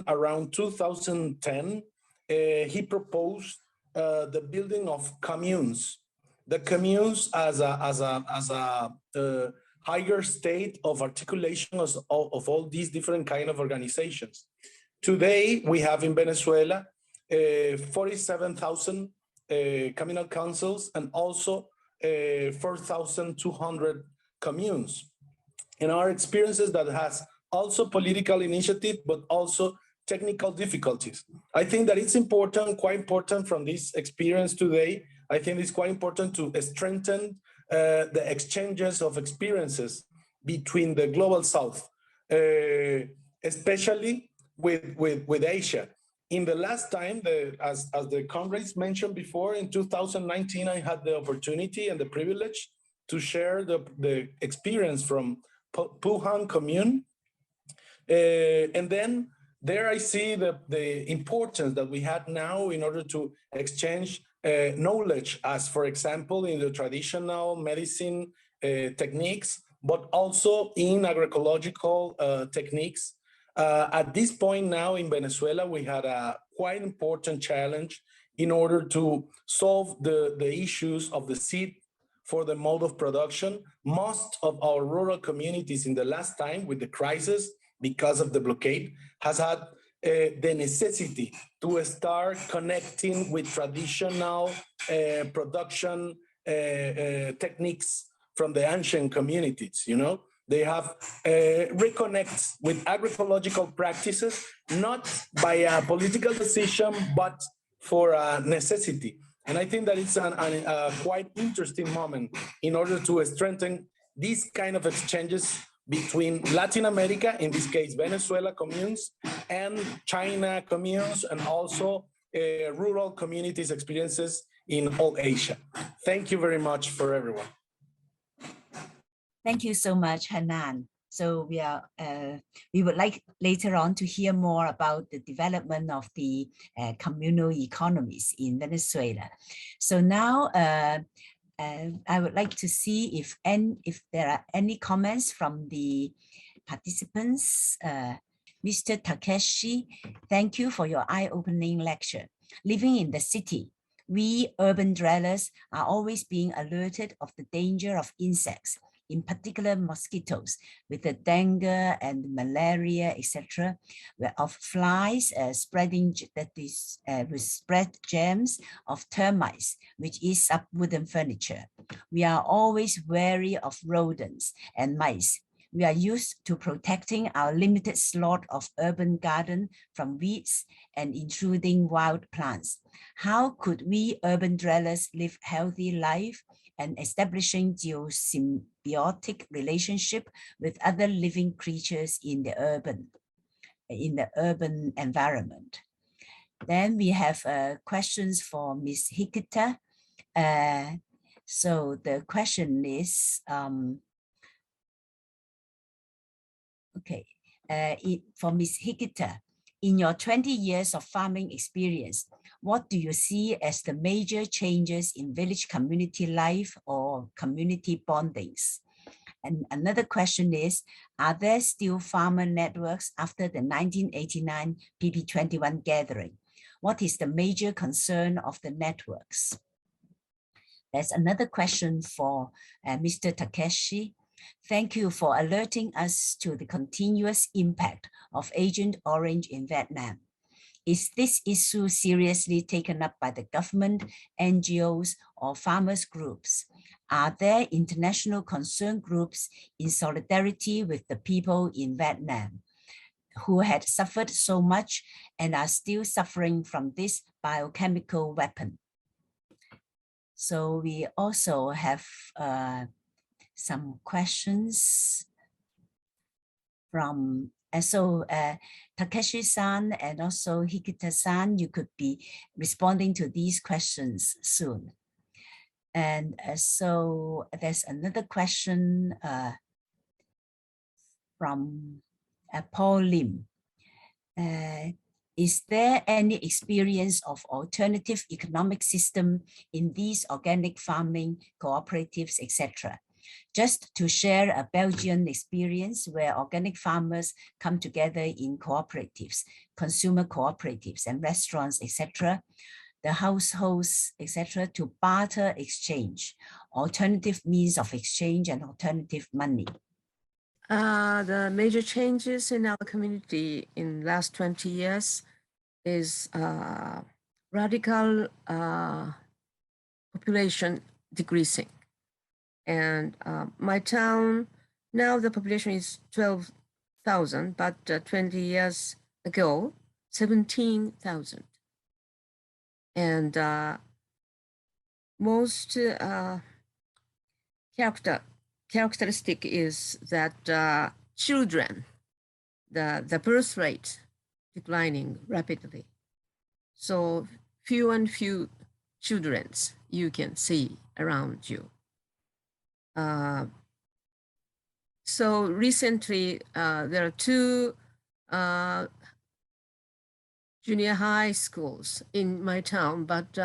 S9: around 2010, he proposed the building of communes. The communes as a higher state of articulation of all these different kind of organizations. Today, we have in Venezuela 47,000 communal councils and also 4,200 communes. In our experiences, that has also political initiative, but also technical difficulties. I think that it's important, quite important from this experience today. I think it's quite important to strengthen the exchanges of experiences between the global South, especially with Asia. In the last time, as the comrades mentioned before, in 2019, I had the opportunity and the privilege to share the experience from Boonthan commune. And then there I see the importance that we had now in order to exchange knowledge, as for example, in the traditional medicine techniques, but also in agroecological techniques. At this point now in Venezuela, we had a quite important challenge in order to solve the issues of the seed for the mode of production. Most of our rural communities in the last time with the crisis, because of the blockade, has had the necessity to start connecting with traditional production techniques from the ancient communities, you know? They have reconnect with agroecological practices, not by a political decision, but for a necessity. And I think that it's a quite interesting moment in order to strengthen these kind of exchanges between Latin America, in this case, Venezuela communes, and China communes, and also rural communities experiences in all Asia. Thank you very much for everyone.
S2: Thank you so much, Hanan. So we would like later on to hear more about the development of the communal economies in Venezuela. So now I would like to see if there are any comments from the participants. Mr. Takeshi, thank you for your eye-opening lecture. Living in the city, we urban dwellers are always being alerted of the danger of insects, in particular mosquitoes, with the dengue and malaria, etc., of flies spreading with spread germs of termites, which eats up wooden furniture. We are always wary of rodents and mice. We are used to protecting our limited slot of urban garden from weeds and intruding wild plants. How could we urban dwellers live healthy life and establishing geosymbiotic relationship with other living creatures in the urban environment? Then we have questions for Ms. Hikita. So the question is, for Ms. Hikita, in your 20 years of farming experience, what do you see as the major changes in village community life or community bondings? And another question is, are there still farmer networks after the 1989 PP21 gathering? What is the major concern of the networks? There's another question for Mr. Takeshi. Thank you for alerting us to the continuous impact of Agent Orange in Vietnam. Is this issue seriously taken up by the government, NGOs, or farmers groups? Are there international concern groups in solidarity with the people in Vietnam who had suffered so much and are still suffering from this biochemical weapon? So we also have some questions from Takeshi-san and also Hikita-san, you could be responding to these questions soon. And so there's another question from Paul Lim. Is there any experience of alternative economic system in these organic farming cooperatives, etc.? Just to share a Belgian experience where organic farmers come together in cooperatives, consumer cooperatives and restaurants, etc., the households, etc., to barter exchange alternative means of exchange and alternative money?
S3: The major changes in our community in last 20 years is radical population decreasing. And my town, now the population is 12,000, but 20 years ago, 17,000. And most characteristic is that children, the birth rate declining rapidly. So few and few children you can see around you. So recently, there are two junior high schools in my town, but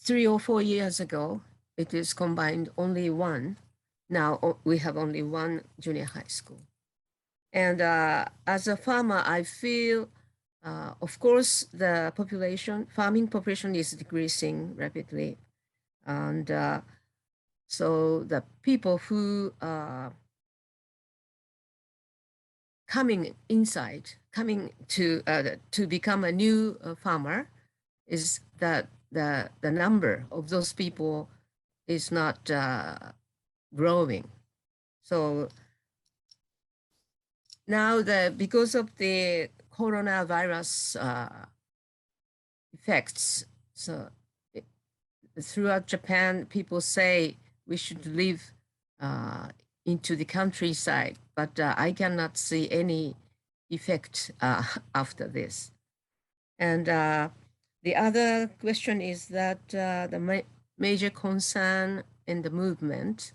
S3: 3 or 4 years ago, it is combined only one. Now we have only one junior high school. And as a farmer, I feel, of course, the population, farming population is decreasing rapidly. And so the people who are coming inside, coming to become a new farmer, is that the number of those people is not growing. So now because of the coronavirus effects, so throughout Japan, people say we should live into the countryside, but I cannot see any effect after this. And the other question is that the major concern in the movement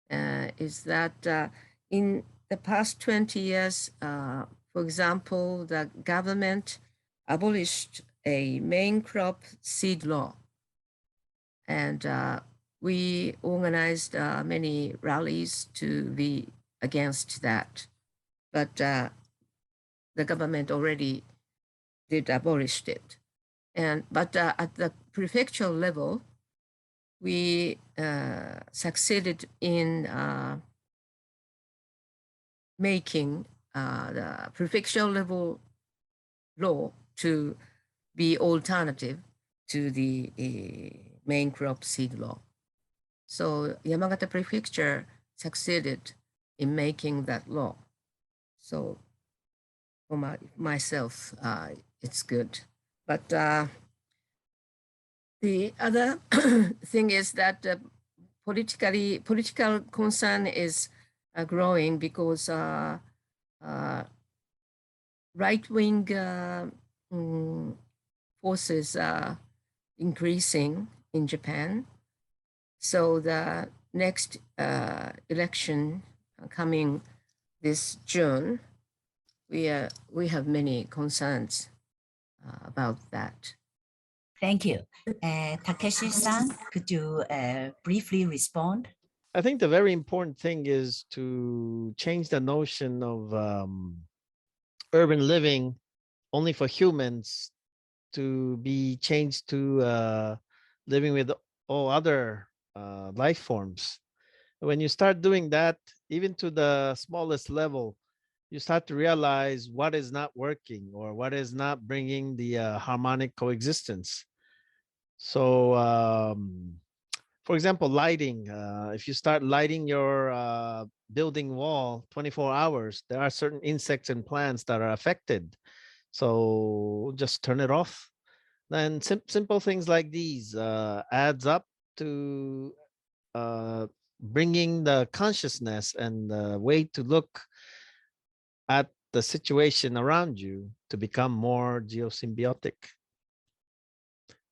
S3: is that in the past 20 years, for example, the government abolished a main crop seed law. And we organized many rallies to be against that. But the government already did abolish it. But at the prefectural level, we succeeded in making the prefectural level law to be alternative to the main crop seed law. So Yamagata Prefecture succeeded in making that law. So for myself, it's good. But the other thing is that political concern is growing because right-wing forces are increasing in Japan. So the next election coming this June, we have many concerns about that.
S2: Thank you. Takeshi-san, could you briefly respond?
S4: I think the very important thing is to change the notion of urban living only for humans to be changed to living with all other life forms. When you start doing that, even to the smallest level, you start to realize what is not working or what is not bringing the harmonic coexistence. So, for example, lighting. If you start lighting your building wall 24 hours, there are certain insects and plants that are affected. So just turn it off. Then simple things like these adds up to bringing the consciousness and the way to look at the situation around you to become more geosymbiotic.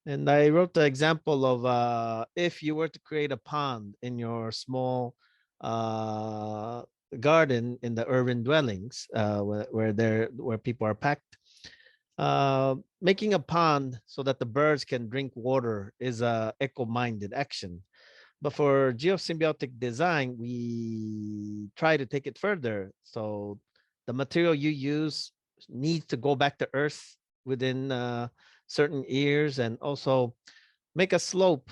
S4: And I wrote the example of if you were to create a pond in your small garden in the urban dwellings where people are packed, making a pond so that the birds can drink water is a eco-minded action. But for geosymbiotic design, we try to take it further. So the material you use needs to go back to earth within certain years, and also make a slope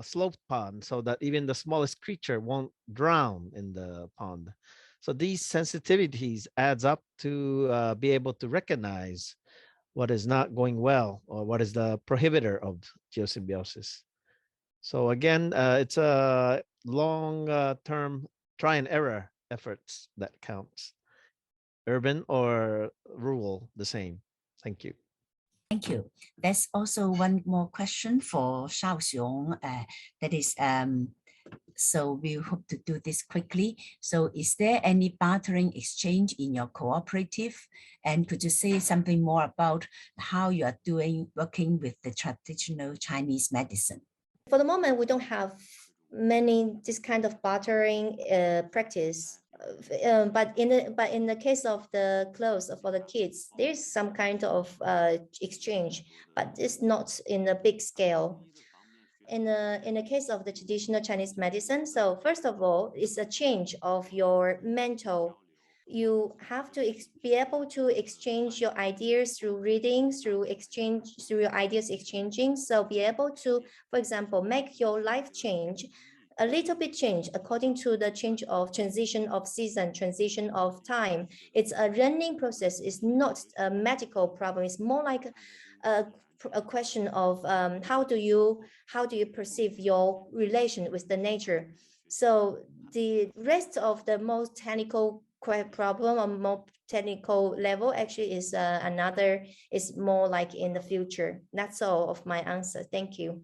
S4: sloped pond so that even the smallest creature won't drown in the pond. So these sensitivities adds up to be able to recognize what is not going well or what is the prohibitor of geosymbiosis. So again, it's a long-term try and error efforts that counts. Urban or rural, the same. Thank you.
S2: Thank you. There's also one more question for Shaoxiong. That is, so we hope to do this quickly. So is there any bartering exchange in your cooperative? And could you say something more about how you are working with the traditional Chinese medicine?
S6: For the moment, we don't have many this kind of bartering practice. But in the case of the clothes for the kids, there's some kind of exchange, but it's not in a big scale. In the case of the traditional Chinese medicine, so first of all, it's a change of your mental. You have to be able to exchange your ideas through reading, through your ideas exchanging. So be able to, for example, make your life change a little bit change according to the change of transition of season, transition of time. It's a learning process. It's not a medical problem. It's more like a question of how do you perceive your relation with the nature. So the rest of the most technical problem or more technical level actually is more like in the future. That's all of my answer. Thank you.